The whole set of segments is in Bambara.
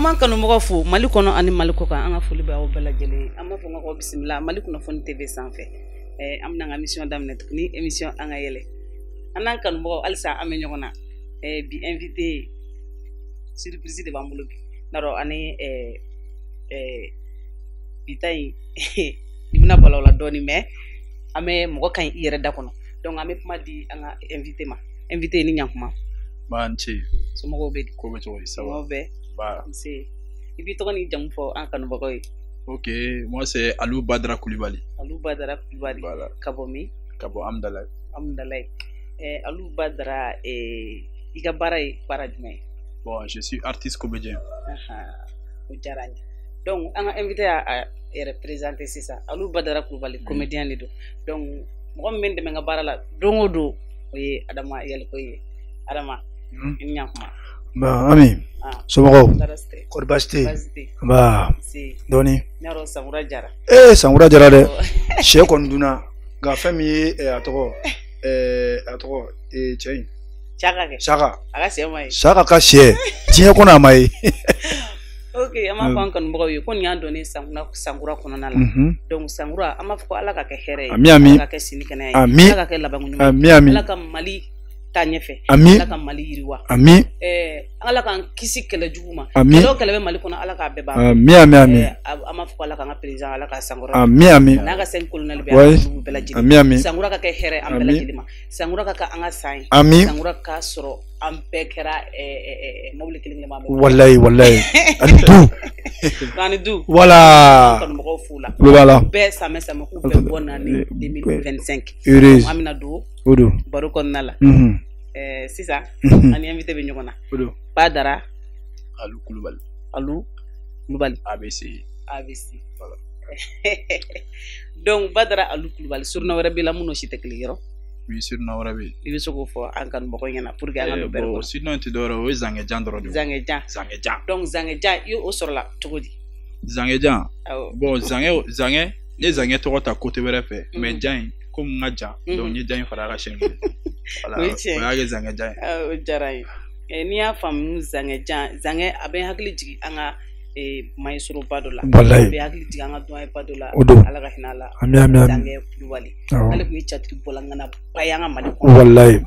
man kanu mɔgɔ fo Mali kɔnɔ ani Mali kɔ kan an ka foli bɛ aw bɛɛ lajɛlen an b'a fɔ n ka bisimila Mali kunnafoni TV sanfɛ an bɛna an ka émission daminɛ tuguni émission an ka yɛlɛ an n'an kanu mɔgɔ halisa an bɛ ɲɔgɔn na bi invité surprise de b'an bolo bi n'arɔ ani bita in i bɛna bala o la dɔɔni mais an bɛ mɔgɔ ka ɲi i yɛrɛ da kɔnɔ donc an bɛ kuma di an ka invité ma invité ni ɲankuma Banchi. somɔgɔw bɛ di Ko bɛ cogo di ça va? somɔgɔw bɛ Bah. I b'i tɔgɔ ni jamu fɔ an kanubagaw ye. Ok, moi c'est Alou Badra Koulibaly. Alou Badra Koulibaly. Voilà. Ka bɔ min? Ka bɔ Amdalaye. Amdalaye. Alou Badra i ka baara ye baara jumɛn ye? Bon, je suis artiste comédien. O diyara n ye. Donc an ka invité a yɛrɛ présenter sisan Alou Badra Koulibaly comédien de don. Donc mɔgɔ min bɛ n dɛmɛ n ka baara la don o don o ye Adama Yaliko ye. Adama i ni ɲankuma. Ba Ami somɔgɔw kɔri baasi tɛ yen ba dɔɔni Sangura Jara Sangura Jara dɛ sɛ kɔni dunna nka fɛn min ye a tɔgɔ cɛ in Saka a ka sɛ ma ye Saka ka sɛ diɲɛ kɔnɔ a ma ye ok an b'a fɔ an kanubagaw ye ko nin y'an donnen Sangura kɔnɔna la donc Sangura an b'a fɔ ko Ala ka kɛ hɛrɛ ye Ala ka kɛ sini kɛnɛya ye Ala ka kɛ laban ɲuman ye Ala ka Mali taa ɲɛfɛ Ala ka Mali yiriwa Ala k'an kisi kɛlɛ jugu ma kɛlɛ o kɛlɛ bɛ Mali kɔnɔ Ala k'a bɛɛ ban an b'a fɔ ko Ala k'an ka président Ala ka Sangura n'a ka 5 colonel bɛ Ala ka bɛɛ lajɛlen Sangura ka kɛ hɛrɛ an bɛɛ lajɛlen ma Sangura ka kɛ an ka san ye Sangura ka sɔrɔ an bɛɛ kɛra mobili kelen kelen b'an bɛɛ wallahi ani du voilà kanubagaw f'u la voilà bɛɛ samɛ k'u bɛɛ bɔ na ni 2025 an bɛna don baro kɔnɔna la sisan ani invité bɛ ɲɔgɔn na Badara Alou Koulibaly. Alou Koulibaly. ABC. Voilà. Donc Badara Alou Koulibaly surnom wɛrɛ b'i la minnu si tɛ kelen yɔrɔ. Oui, surnom wɛrɛ bɛ yen. I bɛ se k'o fɔ an kanubagaw ɲɛna pour que an ka don bɛrɛ kɔnɔ. Surnom tɛ dɔwɛrɛ o ye Zangejan dɔrɔn de ye. Zangejan. Donc Zangejan i y'o sɔrɔ la cogo di? Zangejan. Bon Zange ne Zange tɔgɔ ta côté wɛrɛ fɛ mais Jan in comme n ka jan donc n ye Jan in fara a ka chaîne kan. Voilà. O y'a kɛ Zangejan ye. O diyara n ye. N'i y'a faamu Zange a bɛ hakili jigin an ka maestro ba dɔ la a bɛ hakili jigin an ka doyen ba dɔ la Ala ka hinɛ a la Zange Koulibaly ale tun ye catiri bɔlangana ba ye an ka Mali kɔnɔ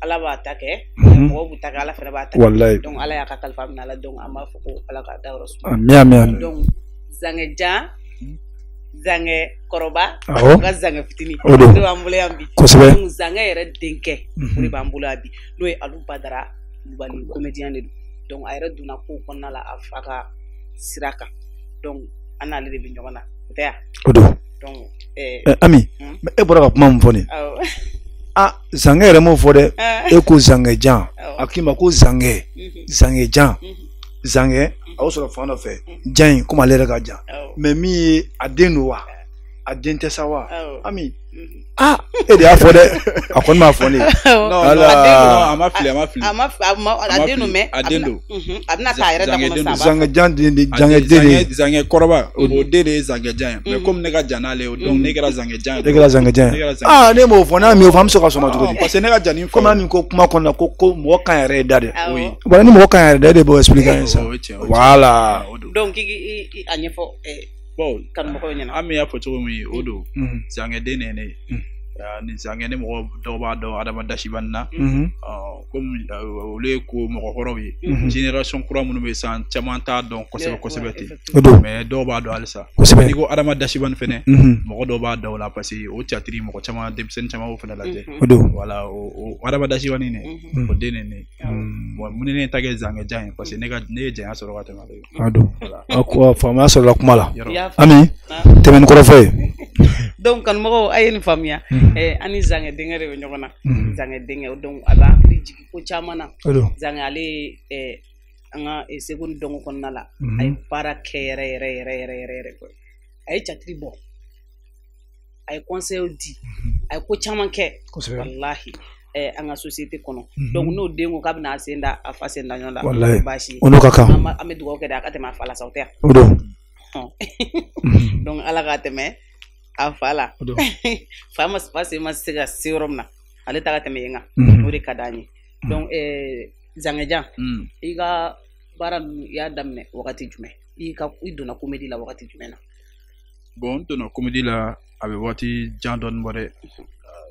Ala b'a ta kɛ mɔgɔw b'u ta kɛ Ala fana b'a ta kɛ donc Ala y'a ka kalifa minɛ a la donc an b'a fɔ ko Ala ka dayɔrɔ suma donc Zangejan Zange kɔrɔba ka Zange fitinin o de b'an bolo yan bi donc Zange yɛrɛ denkɛ o de b'an bolo yan bi n'o ye Alou Badara Koulibaly comédien de don donc a yɛrɛ donna ko kɔnɔna la a fa ka sira kan donc an n'ale de bɛ ɲɔgɔn na o tɛ yan o don donc Ami e bɔra ka kuma min fɔ nin Zange yɛrɛ m'o fɔ dɛ e ko Zangejan a k'i ma ko Zangejan Zange a y'o sɔrɔ fan dɔ fɛ jan in komi ale yɛrɛ ka jan mais min ye a den don wa a den tɛ sa wa Ami e de y'a fɔ dɛ a kɔni m'a fɔ ne a ma fili a den don mais a bɛna k'a yɛrɛ da kɔnɔ sa Zange kɔrɔba o den de ye Zangejan ye mais comme ne ka jan n'ale ye donc ne kɛra Zangejan ye ne m'o fɔ n'a m'o fɔ an bɛ se ka sɔn cogo di parce que ne ka jan nin comme Ami ko kuma kɔnɔna ko mɔgɔ kan yɛrɛ ye da dɛ bon ni mɔgɔ kan yɛrɛ da e de b'o expliquer an ye sa voilà donc i a ɲɛfɔ bon kanubagaw ɲɛna Ami y'a fɔ cogo min o don Zange den de ye ne ye ni Zange ni mɔgɔ dɔw b'a dɔn Adama Dasibani na comme olu ye ko mɔgɔkɔrɔw ye génération kura minnu bɛ san caman t'a dɔn kosɛbɛ ten mais dɔw b'a dɔn halisa n'i ko Adama Dasibani fɛnɛ mɔgɔ dɔw b'a dɔn o la parce que o catiri mɔgɔ caman denmisɛnnin caman b'o fɛnɛ lajɛ voilà o Adama Dasibani ne o den ne bon mun ne ta kɛ Zangejan ye parce que ne ye janya sɔrɔ ka tɛmɛ ale ko faamuya sɔrɔla kuma la Ami tɛmɛni kɔrɔ fɔ ye donc kanubagaw a ye nin faamuya ani Zange denkɛ de bɛ ɲɔgɔn na Zange denkɛ donc a b'a hakili jigin ko caman na Zange ale ye an ka seko ni dɔnko kɔnɔna la a ye baara kɛ yɛrɛ a ye catiri bɔ a ye conseil di a ye ko caman kɛ wallahi an ka société kɔnɔ donc n'o den ko k'a bɛna a sen da a fa sen da ɲɔgɔn la wallahi baasi o n'o ka kan an bɛ dugawu kɛ de a ka tɛmɛ a fa la sa o tɛ yan o don donc Ala ka tɛmɛ a fa la fa se ma se ka se yɔrɔ min na ale ta ka tɛmɛ yen kan o de ka d'an ye donc Zangejan i ka baara ninnu i y'a daminɛ wagati jumɛn i donna comédie la wagati jumɛn na? Bon n donna comédie la a bɛ wagati jan dɔɔni bɔ dɛ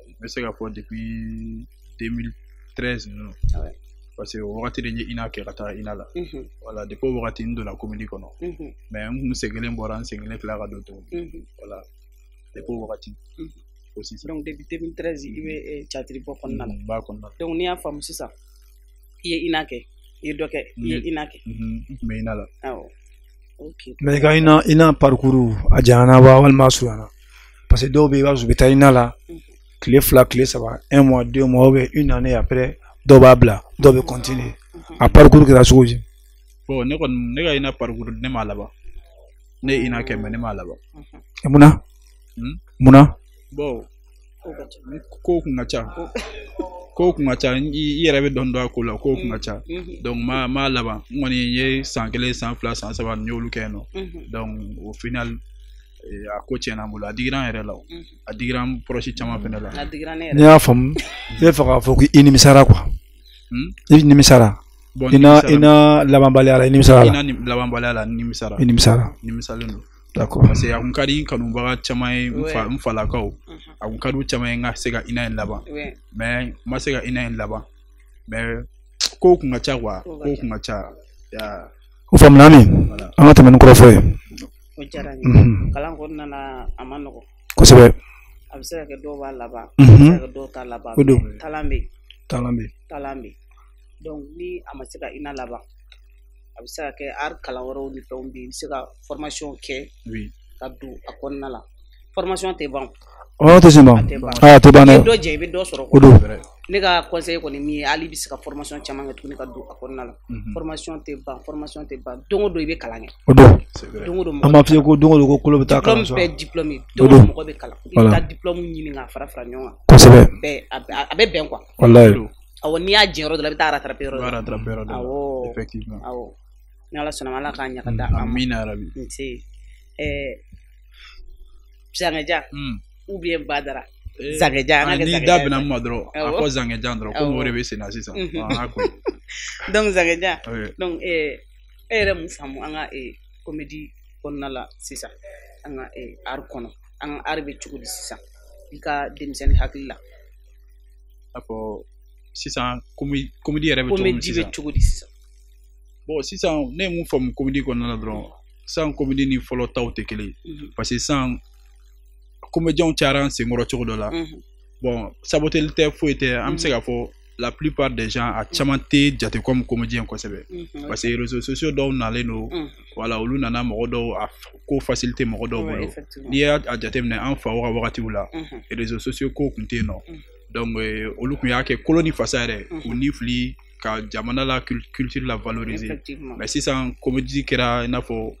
n bɛ se ka fɔ depuis 2013 ninnu parce que o wagati de n ye INA kɛ ka taa INA la voilà depuis o wagati n donna comédie kɔnɔ mais n kun seginnen bɔra n seginnen tila ka don tuguni voilà depuis o wagati aussi. Donc depuis 2013 i bɛ teatiri bɔ kɔnɔna la. B'a kɔnɔna la. Donc n'i y'a faamu sisan i ye INA kɛ i ye dɔ kɛ i ye INA kɛ. N tun bɛ INA la. Awɔ. Ok. Mais i ka INA parcours a janyana wa walima a surunyana parce que dɔw bɛ yen i b'a sɔrɔ u bɛ taa INA la tile 2 tile 3 1 mois 2 mois ou bien une année après dɔw b'a bila dɔw bɛ continuer a parcours kɛra cogo di? Bon ne kɔni ne ka INA parcours ne m'a laban ne ye INA kɛ mais ne m'a laban. Munna? Bon ko kun ka ca i yɛrɛ bɛ dɔn dɔn a ko la ko kun ka ca donc m'a laban n kɔni ye san 1 san 2 san 3 n y'olu kɛ yen nɔ donc au final a ko tiɲɛna n bolo a digira n yɛrɛ la a digira n proche caman fɛnɛ la. N'i y'a faamu i bɛ fɛ k'a fɔ ko i nimisara quoi i nimisara INA labanbaliya la i nimisara la. INA labanbaliya la nimisara. I nimisalen don. D'accord. Parce que a kun ka di n kanubaga caman ye n falakaw a kun ka di u caman ye n ka se ka INA in laban mais n ma se ka INA in laban mais ko kun ka ca quoi ko kun ka ca. O faamuna min an ka tɛmɛ ni kɔrɔfɔ ye. O diyara n ye kalan kɔnɔna na a ma nɔgɔn kosɛbɛ. A bɛ se ka kɛ dɔw b'a laban a bɛ se ka kɛ dɔw t'a laban talan bɛ yen donc ni a ma se ka INA laban a bɛ se ka kɛ art kalan wɛrɛw ni fɛnw bɛ yen i bɛ se ka formation kɛ ka don a kɔnɔna la formation tɛ ban. Tɛ se ban a tɛ ban dɛ. I bɛ dɔ jɛ i bɛ dɔ sɔrɔ. O don. Ne ka conseil kɔni min ye hali i bɛ se ka formation caman kɛ tuguni ka don a kɔnɔna la formation tɛ ban don o don i bɛ kalan kɛ. O don an b'a f'i ye ko don o don ko kolo bɛ taa kalan so. Diplôme bɛɛ diplôme don o don mɔgɔ bɛ kalan i bɛ taa diplôme ɲini k'a fara ɲɔgɔn kan. Kosɛbɛ. A bɛ bɛn quoi. Walayi. Awɔ n'i y'a jɛ yɔrɔ dɔ la i bɛ taa rattraper yɔrɔ dɔ la. Awɔ effectivement. Awɔ ni Ala sɔnna Ala k'a ɲɛ ka da. Amina yarabi. Nse Zangeja ou bien Badara. Zangeja ni da bɛna ma dɔrɔn a fɔ Zangeja dɔrɔn komi o de bɛ sen na sisan. Donc Zangeja donc e yɛrɛ mun faamu an ka comédie kɔnɔna la sisan an ka art kɔnɔ an ka art bɛ cogo di sisan i ka denmisɛnnin hakili la. A fɔ sisan comédie yɛrɛ bɛ cogo di sisan. Bon sisan ne ye mun faamu comédie kɔnɔna la dɔrɔn sisan comédie ni fɔlɔ taw tɛ kelen ye parce que sisan comédiens cayara an senkɔrɔ cogo dɔ la bon saboteli tɛ foyi tɛ an bɛ se k'a fɔ la plupart des gens a caman tɛ jate comme comédien kosɛbɛ parce que réseaux sociaux dɔw nalen don voilà olu nana mɔgɔ dɔw a ko facilité mɔgɔ dɔw bolo n'i y'a jateminɛ an faw ka wagatiw la réseaux sociaux ko tun tɛ yen nɔ donc olu tun y'a kɛ kolo ni fasa yɛrɛ k'u ni fili ka jamana la culture la valoriser mais sisan comédie kɛra i n'a fɔ n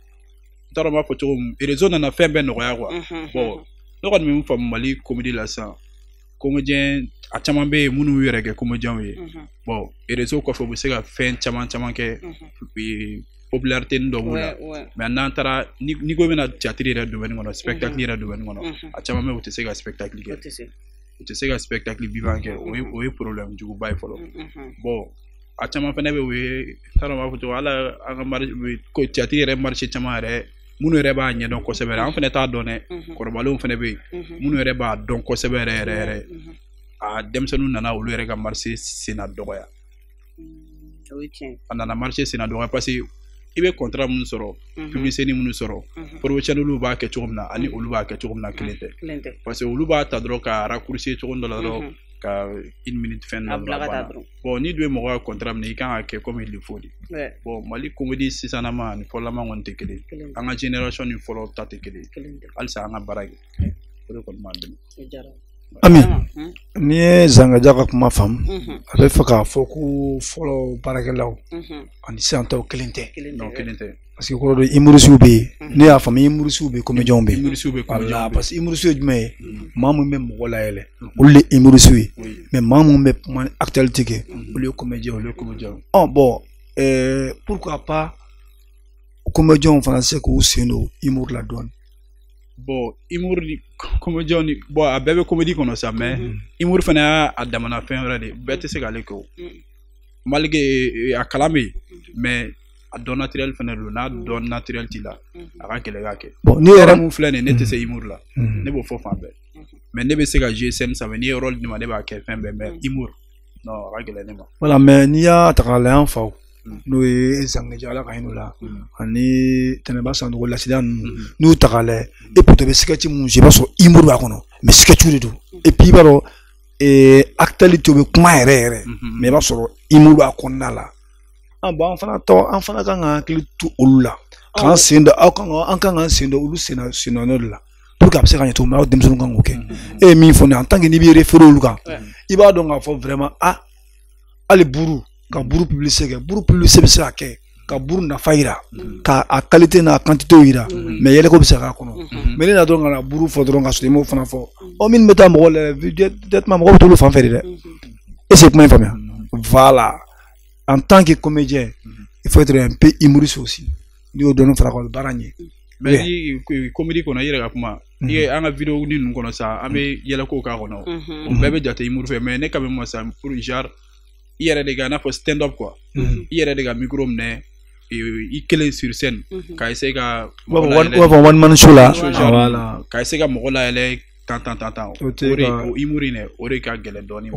t'a dɔn n b'a fɔ cogo min réseau nana fɛn bɛɛ nɔgɔya quoi bon ne kɔni bɛ mun faamu Mali comédie la sisan comédien a caman bɛ yen minnu y'u yɛrɛ kɛ comédiens ye bon réseau kɔfɛ u bɛ se ka fɛn caman kɛ popularité dɔ b'u la mais n'an taara ni ko bɛna théâtre yɛrɛ domaine kɔnɔ spectacle yɛrɛ domaine kɔnɔ a caman bɛ u tɛ se ka spectacle kɛ u tɛ se ka spectacle vivant kɛ o ye problème juguba ye fɔlɔ bon a caman fɛnɛ bɛ o ye t'a dɔn n b'a fɔ cogo ala an ka théâtre yɛrɛ marché caman yɛrɛ minnu yɛrɛ b'a ɲɛdɔn kosɛbɛ an fɛnɛ t'a dɔn dɛ kɔrɔbalenw fɛnɛ bɛ yen minnu yɛrɛ b'a dɔn kosɛbɛ yɛrɛ a denmisɛnninw nana olu yɛrɛ ka marché senna dɔgɔya a nana marché senna dɔgɔya parce que i bɛ contrat minnu sɔrɔ publicité minnu sɔrɔ professionnels b'a kɛ cogo min na ani olu b'a kɛ cogo min na kelen tɛ parce que olu b'a ta dɔrɔn ka raccourcir cogo dɔ la dɔrɔn ka 1 minute fɛn dɔ la bon ni dun ye mɔgɔ ka contrat minɛ i kan ka kɛ comme il faut de bon Mali comédie sisanama ani fɔlɔlama kɔni tɛ kelen an ka génération ni fɔlɔ ta tɛ kelen halisa an ka baara kɛ o de kɔni b'an dɛmɛ. Ami n'i ye Zangeja ka kuma faamu a bɛ fɛ k'a fɔ ko fɔlɔ baarakɛlaw ani sisan taw kelen tɛ parce que kɔrɔ dɔ humoriste bɛ yen ne y'a faamu humoriste bɛ yen comédien bɛ yen voilà parce que humoriste ye jumɛn ye maa mun bɛ mɔgɔ layɛlɛ olu de ye humoriste ye mais maa mun bɛ kuma actualité kɛ olu ye comédien bon pourquoi pas comédien fana se k'u sen don humour la dɔɔni. Bon humour ni comédien ni bon a bɛɛ bɛ comédie kɔnɔ sa mais humour fana y'a damana fɛn wɛrɛ de bɛɛ tɛ se k'ale kɛ o malgré a kalan bɛ yen mais a don naturel fana don n'a don naturel ti la a ka gɛlɛ ka kɛ bon ni yɛrɛ mun filɛ nin ne tɛ se humour la ne b'o fɔ fan bɛɛ mais ne bɛ se ka jouer scène sanfɛ n'i ye rôle di ma ne b'a kɛ fɛn bɛɛ mais humour non a ka gɛlɛn ne ma voilà mais n'i y'a ta k'a lajɛ an faw n'o ye Zangeja Ala ka hinɛ o la ani Tɛnɛba Sanogo Lasida ninnu n'u y'u ta k'a lajɛ et pourtant i bɛ sketch mun jouer i b'a sɔrɔ humour b'a kɔnɔ mais sketch de don et puis i b'a dɔn actualité o bɛ kuma yɛrɛ yɛrɛ mais i b'a sɔrɔ humour b'a kɔnɔna la bon an fana kan ka hakili to olu la k'an sen da an kan k'an sen da olu senna de la pour que a bɛ se ka ɲɛ cogo min na aw denmisɛnninw kan k'o kɛ e ye min fɔ ne en tant que n'i bɛ référer olu kan i b'a dɔn k'a fɔ vraiment hali buru ka buru publicité kɛ buru publicité bɛ se ka kɛ ka buru nafa yira ka a qualité n'a quantité yira mais yɛlɛko bɛ se k'a kɔnɔ mais ne na dɔrɔn ka na buru fɔ dɔrɔn ka sɔrɔ i m'o fana fɔ minnu bɛ taa mɔgɔ lajɛ directement mɔgɔ bɛ t'olu fan fɛ de dɛ est ce que kuma in faamuya voilà en tant que comédien il faut être un peu humoriste aussi n'i y'o dɔnni fara kɔnɔ baara ɲɛ mais ni comédie kɔnɔ i yɛrɛ ka kuma i ye an ka vidéo ni ninnu kɔnɔ sa an bɛ yɛlɛko k'a kɔnɔ o bɛɛ bɛ jate humour fɛ mais ne ka mɛn ma sa pour genre i yɛrɛ de ka i n'a fɔ stand up quoi i yɛrɛ de ka micro minɛ i kelen sur scène ka essayer ka one man show la voilà ka essayer ka mɔgɔ layɛlɛ tan o humour in dɛ o de ka gɛlɛn dɔɔni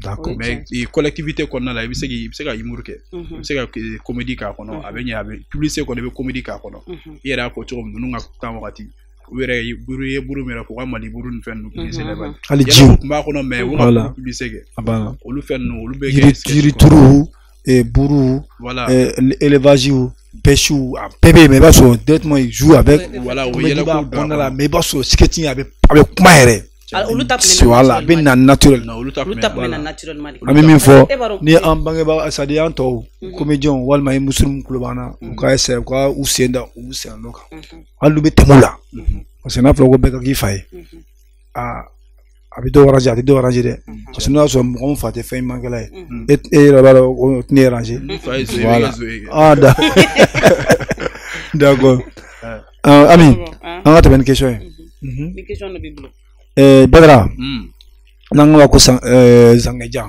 d'accord mais collectivité kɔnɔna la i bɛ se ka humour kɛ i bɛ se ka comédie k'a kɔnɔ a bɛ ɲɛ a bɛ publicité kɔnɔ i bɛ comédie k'a kɔnɔ i yɛrɛ y'a fɔ cogo min ninnu ka temps wagati u yɛrɛ ye buru min yɛrɛ fɔ u ka Mali buru ni fɛn ninnu publicité lɛbali hali jiw tun b'a kɔnɔ mais u ka publicité kɛ olu fɛn ninnu olu bɛ kɛ yirituru buru élevage pêche a bɛɛ bɛ yen mais i b'a sɔrɔ directement il joue avec comédie b'a kɔnɔna la mais i b'a sɔrɔ sketching a bɛ kuma yɛrɛ voilà a bɛ na naturel olu ta bɛ na naturellement an bɛ min fɔ ni an bangebaga c'est à dire an tɔw comédiens walima i muslim kulo b'an na u ka essayer u ka u sen da olu sen dɔ kan hali n'u bɛ tɛmɛ o la parce que n'a fɔra ko bɛɛ ka k'i fa ye a bɛ dɔw arranger a tɛ dɔw arranger dɛ parce que n'o y'a sɔrɔ mɔgɔ min fa tɛ fɛn ɲumankɛla ye e yɛrɛ b'a dɔn o tɛ ne arranger voilà d'accord Ami an ka tɛmɛ ni question ye ni question dɔ b'i bolo Badara n'an ko Zangeja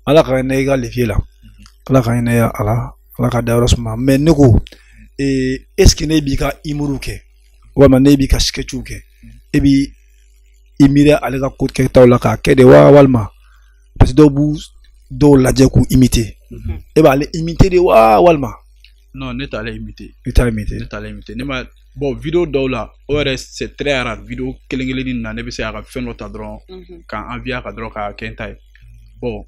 Ala ka hinɛ i ka levier la Ala ka hinɛ Ala ka dayɔrɔ suma mais ne ko est ce que ne b'i ka humour kɛ walima ne b'i ka sketch kɛ e b'i miiri ale ka ko kɛtaw la k'a kɛ de wa walima parce que dɔw lajɛ k'u imiter e b'ale imiter de wa walima non ne t'ale imiter ne t'ale imiter ne ma bon vidéo dɔw la o yɛrɛ c'est très rare vidéo kelen na ne bɛ se a ka fɛn dɔ ta dɔrɔn k'an envoyer ka dɔrɔn k'a kɛ n ta ye bon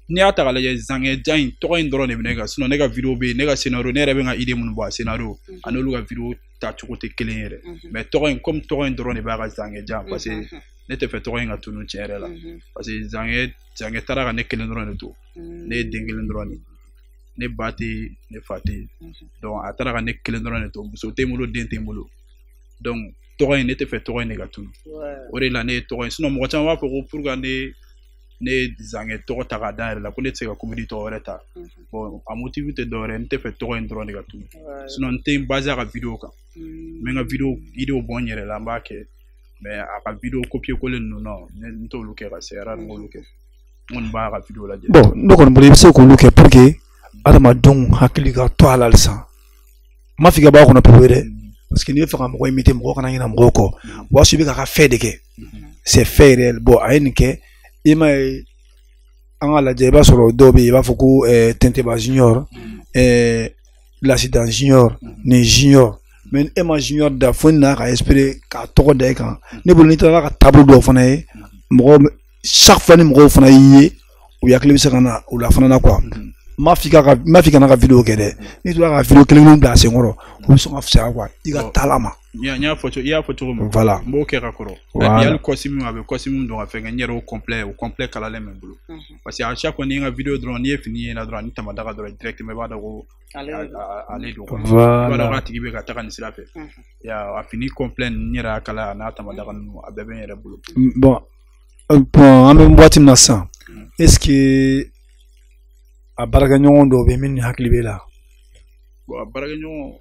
n'i y'a ta k'a lajɛ Zangeja in tɔgɔ in dɔrɔn de bɛ ne kan sinon ne ka vidéo bɛ yen ne ka scénario ne yɛrɛ bɛ n ka idée minnu bɔ a scénario ani olu ka vidéo ta cogo tɛ kelen yɛrɛ mais tɔgɔ in comme tɔgɔ in dɔrɔn de b'a ka Zangeja parce que ne tɛ fɛ tɔgɔ in ka tunun tiɲɛ yɛrɛ la parce que Zange taara ka ne kelen dɔrɔn de to ne ye den kelen dɔrɔn de ne ba tɛ ne fa tɛ donc a taara ka ne kelen dɔrɔn de to muso tɛ n bolo den tɛ n bolo donc tɔgɔ in ne tɛ fɛ tɔgɔ in de ka tunun o de la ne ye tɔgɔ in sinon mɔgɔ caman b'a fɔ ko pour que ne ye Zange tɔgɔ ta k'a da yɛrɛ la ko ne tɛ se ka comédie tɔgɔ wɛrɛ ta bon a motif tɛ dɔwɛrɛ n tɛ fɛ tɔgɔ in dɔrɔn de ka tunun sinon n tɛ n basé a ka vidéo kan n bɛ n ka vidéo bɔ n yɛrɛ la n b'a kɛ mais a ka vidéo copier coller ninnu non n t'olu kɛ ka se ara n k'olu kɛ n kɔni b'a ka vidéo lajɛ bon ne kɔni bolo i bɛ se k'olu kɛ pour que adamadenw hakili ka to a la halisa n m'a fɔ i ka bɔ a kɔnɔ pewu dɛ parce que n'i bɛ fɛ ka mɔgɔ imiter mɔgɔ kana ɲinɛ mɔgɔw kɔ o b'a sɔrɔ i bɛ k'a ka fɛn de kɛ c'est fait réel bon a ye nin kɛ i m'a ye an ka lajɛ i b'a sɔrɔ dɔw bɛ yen i b'a fɔ ko Tɛntɛba junior Lasida junior ni junior mais e ma junior da fo ni n'a ka espérer k'a tɔgɔ da i kan ne bolo n'i taara ka taabolo dɔw fana ye mɔgɔ chaque fois ni mɔgɔw fana y'i ye u hakili bɛ se ka na u la fana na quoi n m'a f'i kana ka vidéo kɛ dɛ n'i tora ka vidéo kelen bila a senkɔrɔ o bɛ sɔn ka fisaya quoi i ka taala ma i y'a fɔ cogo min voilà n b'o kɛ ka kɔrɔ hali costume a bɛ costume dɔn ka fɛn kɛ n yɛrɛ o complet kalalen bɛ n bolo parce que à chaque fois ni n ka vidéo dɔrɔn n'i ye fini ye na dɔrɔn ani tamadaga dɔrɔn directement i b'a dɔn ko ale don quoi i b'a dɔn k'a tigi bɛ ka taga nin sira fɛ a fini complet n yɛrɛ y'a kala a n'a tamadaga ninnu a bɛɛ bɛ n yɛrɛ bolo bon an bɛ waati min na sisan est ce que a baarakɛɲɔgɔn dɔw bɛ yen min ni hakili b'e la bon a baarakɛɲɔgɔn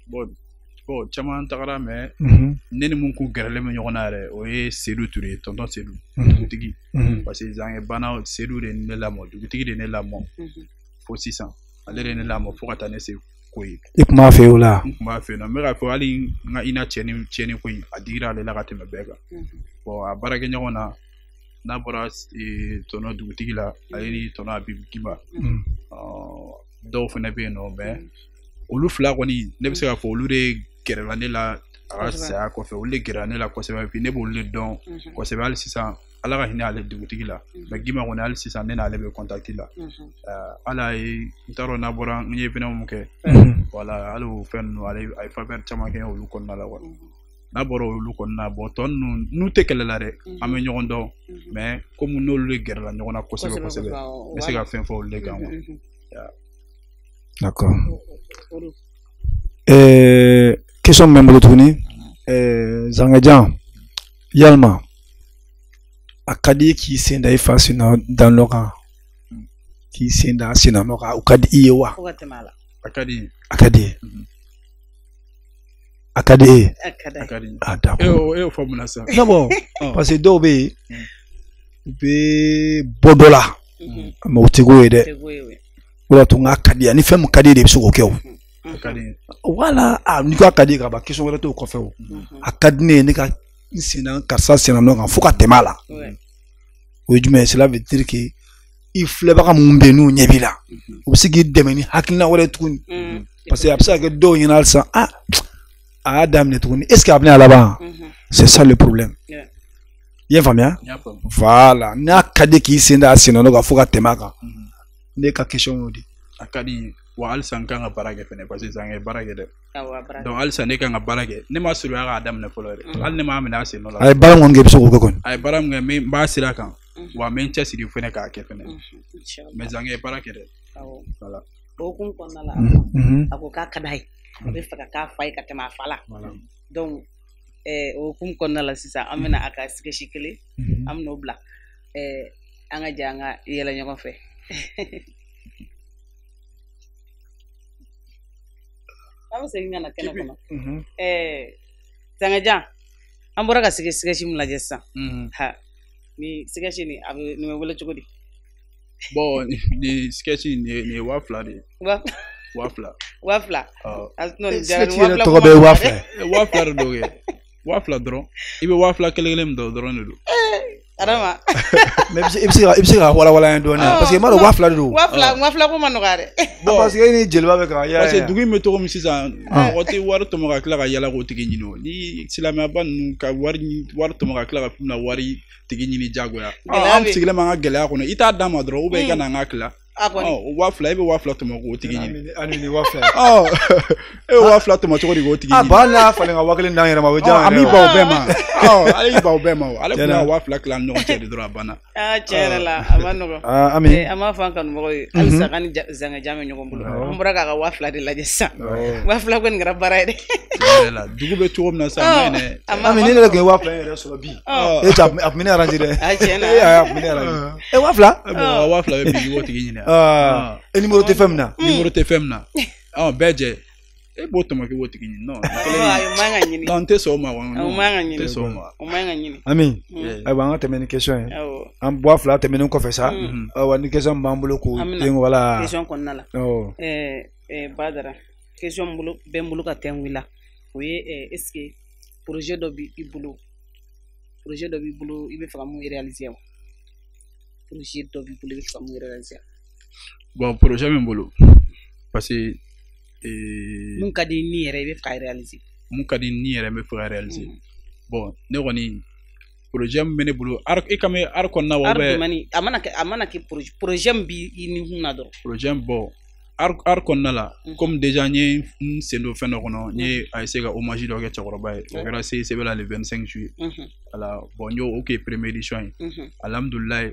bon caman tagara mais ne ni mun kun gɛrɛlen bɛ ɲɔgɔn na yɛrɛ o ye Seydou Touré tonton Seydou dugutigi parce que Zange bana Seydou de ne lamɔ dugutigi de ne lamɔ fo 600 ale de ne la mo fo ka taa ne se ko ye i kuma fɛ o la n kuma fɛ na n bɛ ka fɔ hali n ka ina tiɲɛni ko in a digira ale la ka tɛmɛ bɛɛ kan bon a baarakɛ ɲɔgɔn na n'a bɔra tɔnɔ dugutigi la ale ni tɔnɔ Abibu Giba dɔw fana bɛ yen nɔ mais olu fila kɔni ne bɛ se ka fɔ olu de gɛrɛla ne la a ka saya kɔfɛ olu de gɛrɛla ne la kosɛbɛ puis ne b'olu de dɔn kosɛbɛ hali sisan ala ka hinɛ ale dugutigi la mais Gima kɔni hali sisan ne n'ale bɛ contact la ala ye n t'a dɔn n'a bɔra n ye événement mun kɛ voilà hali o fɛn ninnu ale a ye faveur caman kɛ olu kɔnɔna la n'a bɔra olu kɔnɔna bon tɔ ninnu n'u tɛ kɛlɛ la dɛ an bɛ ɲɔgɔn dɔn mais comme n'olu de gɛrɛla ɲɔgɔn na kosɛbɛ kosɛbɛ n bɛ se ka fɛn fɔ olu de kan d'accord question min bɛ n bolo tuguni Zangajan yalima a ka di k'i sen da i fa sina dan dɔ kan k'i sen da sina dɔ kan o ka di i ye wa a ka di a ka di a ka di e a d'accord e y'o fɔ mun na sisan non parce que dɔw bɛ yen u bɛ bɔ dɔ la mais o tɛ k'o ye dɛ o de to n k'a ka di yan ni fɛn min ka di de bɛ se k'o kɛ o voilà ni ko a ka di ka ban question wɛrɛ t'o kɔfɛ o a ka di ne ye ne ka n senna karisa senna ɲɔgɔn kan fo ka tɛmɛ a la o ye jumɛn ye cela veut dire que i filɛbaga minnu bɛ yen n'u ɲɛ b'i la u bɛ se k'i dɛmɛ ni hakilina wɛrɛ tuguni parce que a bɛ se ka kɛ dɔw ɲɛna halisa a y'a daminɛ tuguni est ce que a bɛna laban c'est ça le problème i ye n faamuya voilà n'a ka di k'i sen da a senna ɲɔgɔn kan fo ka tɛmɛ a kan ne ka question y'o de a ka di wa halisa n kan ka baara kɛ fɛnɛ parce que Zanga ye baara kɛ dɛ donc halisa ne kan ka baara kɛ ne ma surunya k'a daminɛ fɔlɔ yɛrɛ hali ne m'a minɛ a sen nɔ la a ye baara min kɛ i bɛ se k'o kɛ kɔni a ye baara min kɛ n b'a sira kan wa n bɛ n cɛsiri fɛnɛ k'a kɛ fɛnɛ mais Zanga ye baara kɛ dɛ voilà o hukumu kɔnɔna la a ko k'a ka d'a ye a bɛ fɛ ka k'a fa ye ka tɛmɛ a fa la donc o hukumu kɔnɔna la sisan an bɛna a ka sketch kelen an bɛn'o bila an ka jɛ an ka yɛlɛ ɲɔgɔn fɛ an bɛ segin ka na kɛnɛ kɔnɔ Zangajan an bɔra ka sketch min lajɛ sisan ni sketch nin a bɛ nin bɛ wele cogo di bon ni sketch nin ye 2000 de ye 2000 sketch yɛrɛ tɔgɔ bɛ ye 2000 de don kɛ 2000 dɔrɔn i bɛ 2000 kelen kelen min dɔrɔn de don adama mais i bɛ se ka walawala an dɔɔni parce que i m'a dɔn 2000 de don 2000 ko ma nɔgɔya dɛ bon parce que ni jeliba bɛ ka parce que dugu in bɛ cogo min sisan mɔgɔ tɛ wari tɔmɔ ka tila ka yala k'o tigi ɲini o ni silamɛyaba ninnu ka wari tɔmɔ ka tila ka na wari tigi ɲini jagoya an sigilen b'an ka gɛlɛya kɔnɔ i t'a d'a ma dɔrɔn ou bien i ka na an ka tila 2000 e bɛ 2000 tɔmɔ k'o tigi ɲini ani ni 2000 e bɛ 2000 tɔmɔ cogo di k'o tigi ɲini ba n'a falen ka 1000 d'an yɛrɛ ma o bɛ diya an b'i ban o bɛɛ ma ale y'i ban o bɛɛ ma ale tun y'a 2000 tila an ni ɲɔgɔn cɛ de dɔrɔn a banna tiɲɛ yɛrɛ la a ma nɔgɔn an b'a fɔ an kanubagaw ye halisa ka ni Zangajan bɛ ɲɔgɔn bolo an bɔra k'a ka 2000 de lajɛ sisan 2000 kɔni kɛra baara ye dɛ tiɲɛ yɛrɛ la dugu bɛ cogo min na sisan Ami ne yɛrɛ tun ye 2000 yɛrɛ sɔrɔ bi e a tun bɛ ne arranger dɛ tiɲɛ na a tun bɛ ne arranger 2000 bɛ bi k'o tigi ɲini e numéro tɛ fɛn min na numéro tɛ fɛn min na bɛɛ jɛ e b'o tɔmɔ k'o tigi ɲini non n tɛ sɔn o ma o man ka ɲini Ami ayiwa an ka tɛmɛ ni question ye an 2000 tɛmɛnen kɔfɛ sa ayiwa ni question b'an bolo k'o den wala question kɔnɔna la Badara question bɛ n bolo ka tɛn wila o ye est ce que projet dɔ b'i bolo i bɛ fɛ ka mun réaliser wa projet dɔ b'i bolo i bɛ fɛ ka mun réaliser bon projet min bolo parce que mun ka di ni yɛrɛ i bɛ fɛ ka réaliser mun ka di ni yɛrɛ n bɛ fɛ ka réaliser bon ne kɔni projet min bɛ ne bolo i ka mɛn art kɔnɔna wa a mana kɛ projet min b'i ni hun na dɔrɔn projet bon art kɔnɔna la comme déjà n ye n sen don fɛn dɔ kɔnɔ n ye a essayer ka hommage dɔ kɛ cɛkɔrɔba ye o kɛra CCB la le 25 juillet voilà bon n y'o o kɛ première édition ye alhamdulilayi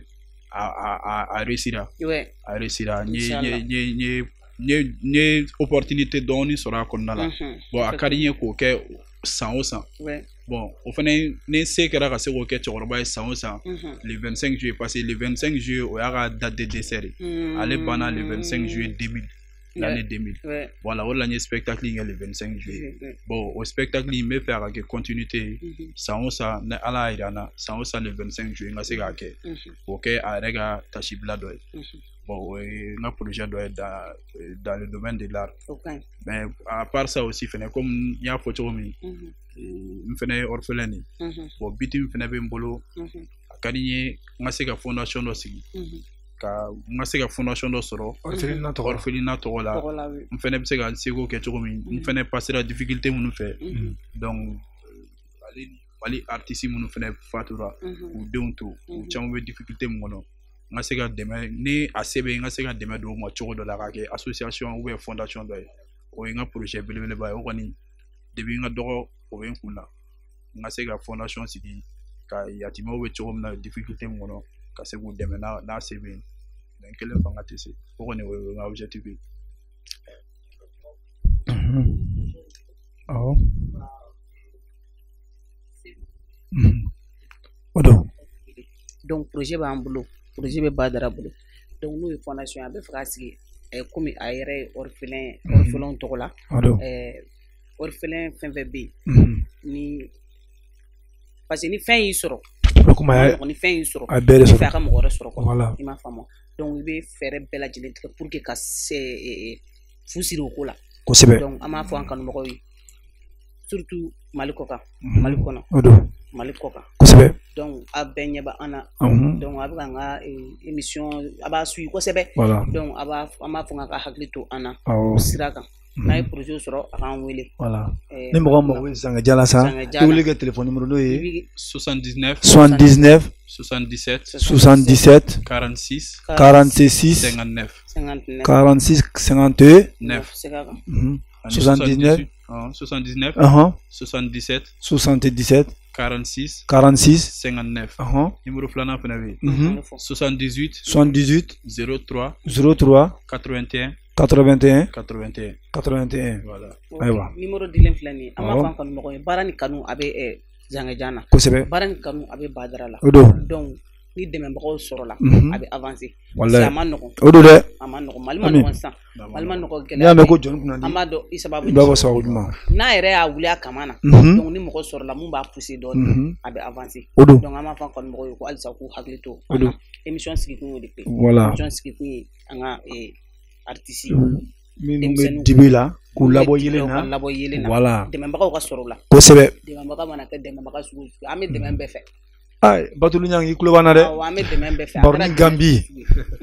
a réussira n ye opportunité dɔɔni sɔrɔ a kɔnɔna la bon a ka di n ye k'o kɛ san o san bon o fana ni se kɛra ka se k'o kɛ cɛkɔrɔba ye san o san le 25 juillet parce que le 25 juillet o y'a ka date de décès de ale banna le 25 juillet 2000 l'année 2000 voilà o de la n ye spectacle in kɛ le 25 juillet bon o spectacle in n bɛ fɛ a ka kɛ continuité ye san o san ni ala y'a jira n na san o san le 25 juillet n ka se k'a kɛ k'o kɛ a yɛrɛ ka tasibila dɔ ye bon un projet doit être dans le domaine de l'art. Mais à part ça aussi comme il y a photo mi me fait orphelin bon biti me fait bembolo akadiye ngase ka fondation do sigi ka ngase ka fondation do soro orphelinat to la me fait be se ka sego ke to mi me fait passer la difficulté mu fait donc ali artiste mu fait fatura ou donto ou chambe difficulté mu no ngase ka demain ni ACB ngase ka demain do mo chogo do la ka association ou fondation do o nga projet belebele ba o koni debi nga dogo o ben kuna ngase ka fondation sigi ka yatima o be chogo na difficulté mu no ka se go demain na ACB donc kele fanga tese o koni o nga objectif donc projet ba ambulo projet be badara bolo donc nous fondation a be frasi comme ayere orphelin to la orphelin FNVB ni parce que ni fin yi soro ni fin yi soro a be fa ka mo gore soro ko i ma famo donc be faire bella jele pour que ka se fusiro ko la donc ama fo an kanu mo ko surtout malikoka malikono malikoka donc a benyeba ana donc aba nga émission aba suit ko sebe donc aba ama fonga ka haklito ana siraka na projet soro akan wele voilà ni mo mo Zanga Jala sa tu le téléphone numéro no 79 79 77 77 46 46 59 46 52 9 79 79 77 77 46 46 59 numéro flana fanavi 78 03 81 voilà aywa numéro dilen flani ama fan kanu mo barani kanu abe Zanga Jana barani kanu abe badara la donc ni demain bako soro la abe avancer c'est amano odo de amano malman san malman ko gele ya me ko jon kunandi amado isababu baba sawuduma na ere a wuli akamana donc ni moko soro la mun ba pousser don abe avancer donc ama fan kon mo ko alisa ku haglito émission sigi ko de voilà émission sigi ko anga artiste min be dibila ku labo yelena voilà demain bako ka soro la ko sebe demain bako mana ke demain bako su ame demain be fe ay batulu nyang yikulo bana de ame demain be fe barni Gambi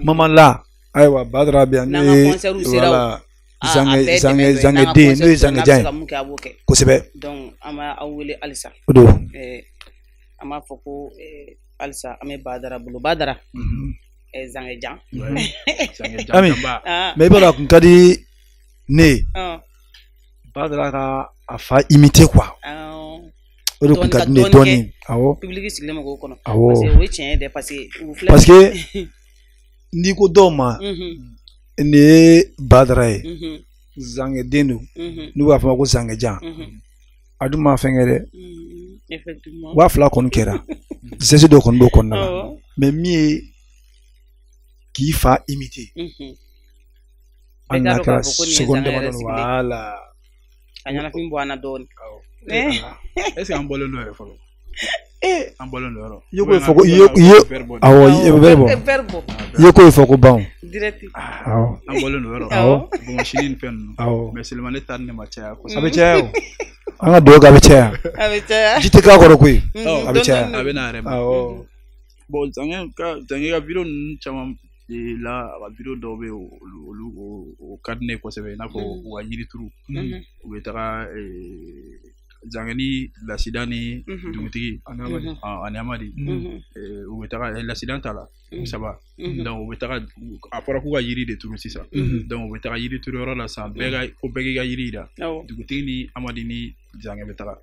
mama la aywa badra bi ani voilà Zanga de no Zanga Jai ko sebe donc ama awule alisa odo ama foko alisa ame badara bulu badara Zanga Jan ami mais bala kun kadi ne badara ka afa imiter quoi o kun kadi ne doni awo public siglema ko kono parce que we tien de parce que ni ko doma ne badara Zanga denu ni wa fa ko Zanga Jan aduma fengere effectivement wa fla kon kera c'est do kon do kon na mais mi qui fa imiter anaka seconde madon voilà anyana fimbo ana don est-ce que ambolo no refo ambolo no yoko foko awo verbo yoko foko bon direct awo ambolo no awo bon chinin pen mais seulement le tan ne macha ko abe chao anga doga abe chao jite ka ko ko abe chao abe na rem awo bon Zanga ka video chama la video dobe o kadne ko sebe na ko wa yiri turu o betara Zangani l'accident ni dugutigi anamadi o betara l'accident tala ça va donc o betara apara ko yiri de turu sisa donc o betara yiri turu la sa bega ko bega yiri da dugutigi ni amadi ni Zanga betara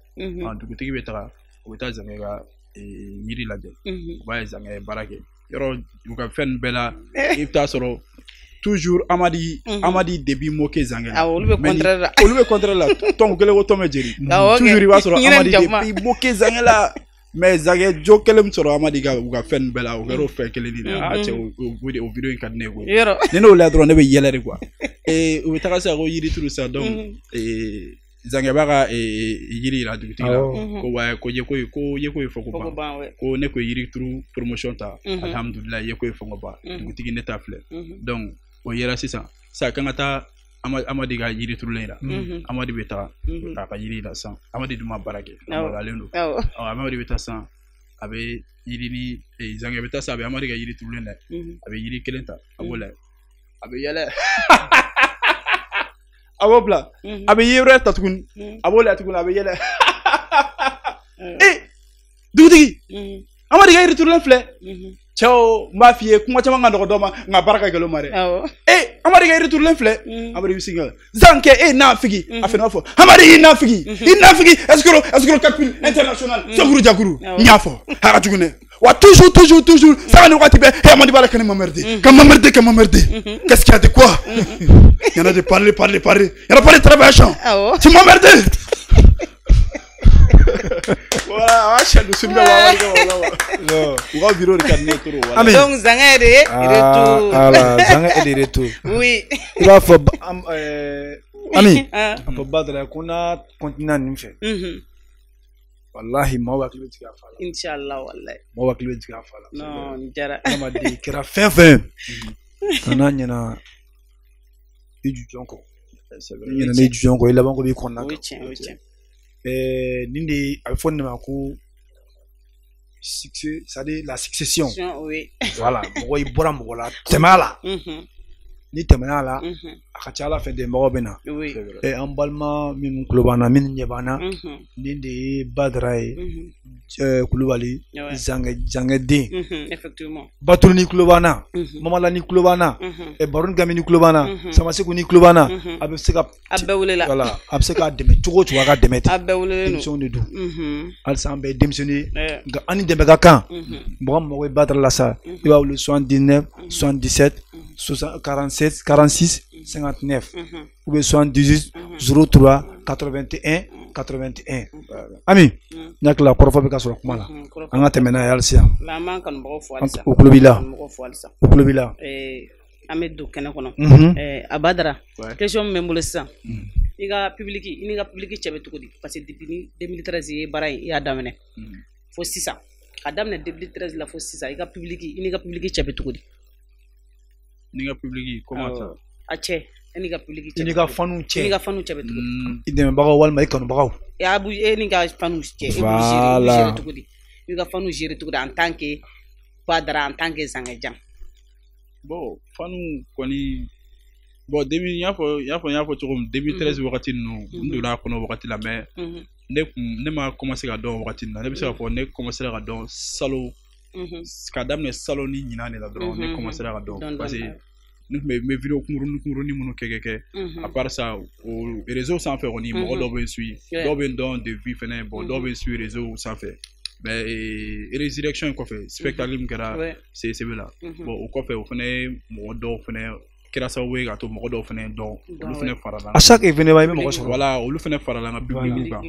dugutigi betara o betara Zanga yiri la de ba Zanga barake yoro buka fen bela ifta soro toujours amadi début moqué Zanga olu be contre la ton gele wo tome jeri toujours il va soro amadi début moqué Zanga la mais Zanga jo kelem soro amadi ga buka fen bela o gero fe kele ni che o video in kadne go ne no la drone be yelere quoi et o taka sa go yiri turu sa donc Zangebaga yiri la dugutigi la ko wa ko ye ko fo ko ba ko ne ko yiri turu promotion ta alhamdulillah ye ko fo ko ba dugutigi ne ta fle donc o yera sisan sa kan ta amadi ga yiri turu le la amadi beta ka yiri la san amadi duma barake amalendo amadi beta san abe yiri ni zange beta sa abe amadi ga yiri turu le la abe yiri kelenta abola abe yele abobla abe yire tatukun abole atukun abe yele dugutigi amadi ga yiri turu le fle ciao mafie kuma chama ngando doma nga baraka gelo mare amadi ga yiri turu le fle amadi bisinga zanke na figi afena fo amadi na figi est-ce que capil international sokuru jakuru nyafo hara tugune wa toujours ça ne wati be amadi bala kan mamerde qu'est-ce qu'il y a de quoi il y en a de parler il y en a pas de travaillation tu m'emmerdes. Voilà, acha do sunga wala. Wa biro de carnet toro wala. Donc zanga de retour. Voilà, zanga de retour. Oui. Il va faut ami, on peut battre kuna continent nimfe. Wallahi ma wa kilo tika fala. Inshallah wallahi. Ma wa kilo tika fala. Non, jara. Ma de kira fin. Tananya na étudiant ko. C'est vrai. Il y a des étudiants ko il a banko bi konna. Oui. Nindi a fait succès, c'est-à-dire la succession. Oui. Voilà. Moi, il boit la temala. Ni temala, a kachala fait des morobena. Oui. Et en balma, min klobana, min nyebana, nindi badrai, kulubali, zangedi. Effectivement. Batul ni klobana, mamala ni klobana, et baron gami ni klobana, samasiku ni klobana, abseka. Abewulela. Voilà. Abseka demet, tout tu vas demet. Abewulela. Démission de tout. Alsambe démissionné. Ani demega kan. Bon, moi battre la ça. Il va le 79, 77, 47, 46, 59. Ou bien 78, 03, 81, 81. Ami, n'a que la corfa beka sur kumala. Anga temena yalsia. La man kan mɔgɔ fo alisa. O klubila. Mɔgɔ fo alisa. O klubila. An bɛ don kɛnɛ kɔnɔ. Abadara. Question min bɛ n bolo sisan. I ka public cɛ bɛ cogo di? Parce que depuis 2013 i ye baara in i y'a daminɛ. Fo sisan. A daminɛ 2013 la fo sisan i ni ka public cɛ bɛ cogo di? Ni ka public comment ça? A cɛ ni ka public cɛ. Ni ka fanu cɛ. Ni ka fanu cɛ bɛ cogo di? I dɛmɛbagaw walima i kanubagaw. Ni ka fanu cɛ. Voilà. I ka fanu gérer cogo di en tant que Badara en tant que Zangejan? Bon, fanu koni bon 2000 y'a fɔ cogo min 2013 wagati ninnu n donna kɔnɔ wagati la mais ne ma commencé ka dɔn wagati ninnu na ne bɛ se k'a fɔ ne commencé ka dɔn salo ka daminɛ salo ni ɲinan de la dɔrɔn ne commencé ka dɔn parce que ne tun bɛ vidéo kunkurunin minnu kɛ à part ça o réseau sanfɛ kɔni mɔgɔ dɔw bɛ n suit dɔw bɛ n dɔn de vie fɛnɛ bon dɔw bɛ n suit réseau sanfɛ mais résurrection in kɔfɛ spectacle min kɛra CCB la bon o kɔfɛ o fɛnɛ ye mɔgɔ dɔw fɛnɛ kɛra sababu ye ka to mɔgɔ dɔw fɛnɛ dɔn olu fɛnɛ farala à chaque événement i bɛ mɔgɔ sɔrɔ voilà olu fɛnɛ farala n ka public kan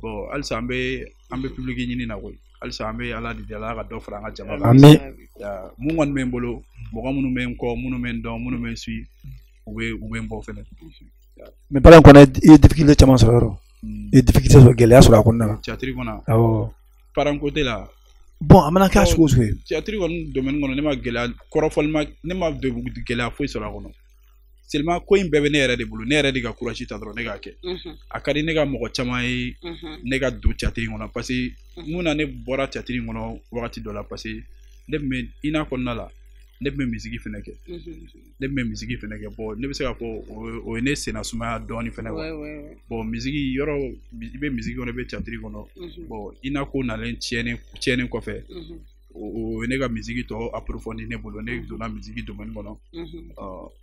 bon halisa an bɛ public ɲini na koyi halisa an bɛ ala de deli ala ka dɔ fara an ka jama kan mun kɔni bɛ n bolo mɔgɔ minnu bɛ n kɔ minnu bɛ n dɔn minnu bɛ n suit u bɛ n bɔ fɛnɛ mais baara in kɔnɔ i ye difficulté caman sɔrɔ yɔrɔ i ye difficulté sɔrɔ gɛlɛya sɔrɔ a kɔnɔna la théâtre kɔnɔ awɔ parent côté la bon a mana kɛ cogo o cogo ye théâtre kɔni domaine kɔnɔ ne ma gɛlɛya kɔrɔfɔli ma ne ma gɛlɛya foyi sɔrɔ a kɔnɔ seulement ko in bɛɛ bɛ ne yɛrɛ de bolo ne yɛrɛ de ka courage ta dɔrɔn ne k'a kɛ a ka di ne ka mɔgɔ caman ye ne ka don théâtre kɔnɔ parce que mun na ne bɔra théâtre kɔnɔ wagati dɔ la parce que ne tun bɛ INA kɔnɔna la ne tun bɛ misiki fɛnɛ kɛ bon ne bɛ se k'a fɔ o ye ne senna sumaya dɔɔnin fɛnɛ wa bon misiki yɔrɔ i bɛ misiki kɔnɔ i bɛ théâtre kɔnɔ bon INA ko nalen tiɲɛnen kɔfɛ o ye ne ka misiki tɔ approfondi ne bolo ne donna misiki domaine kɔnɔ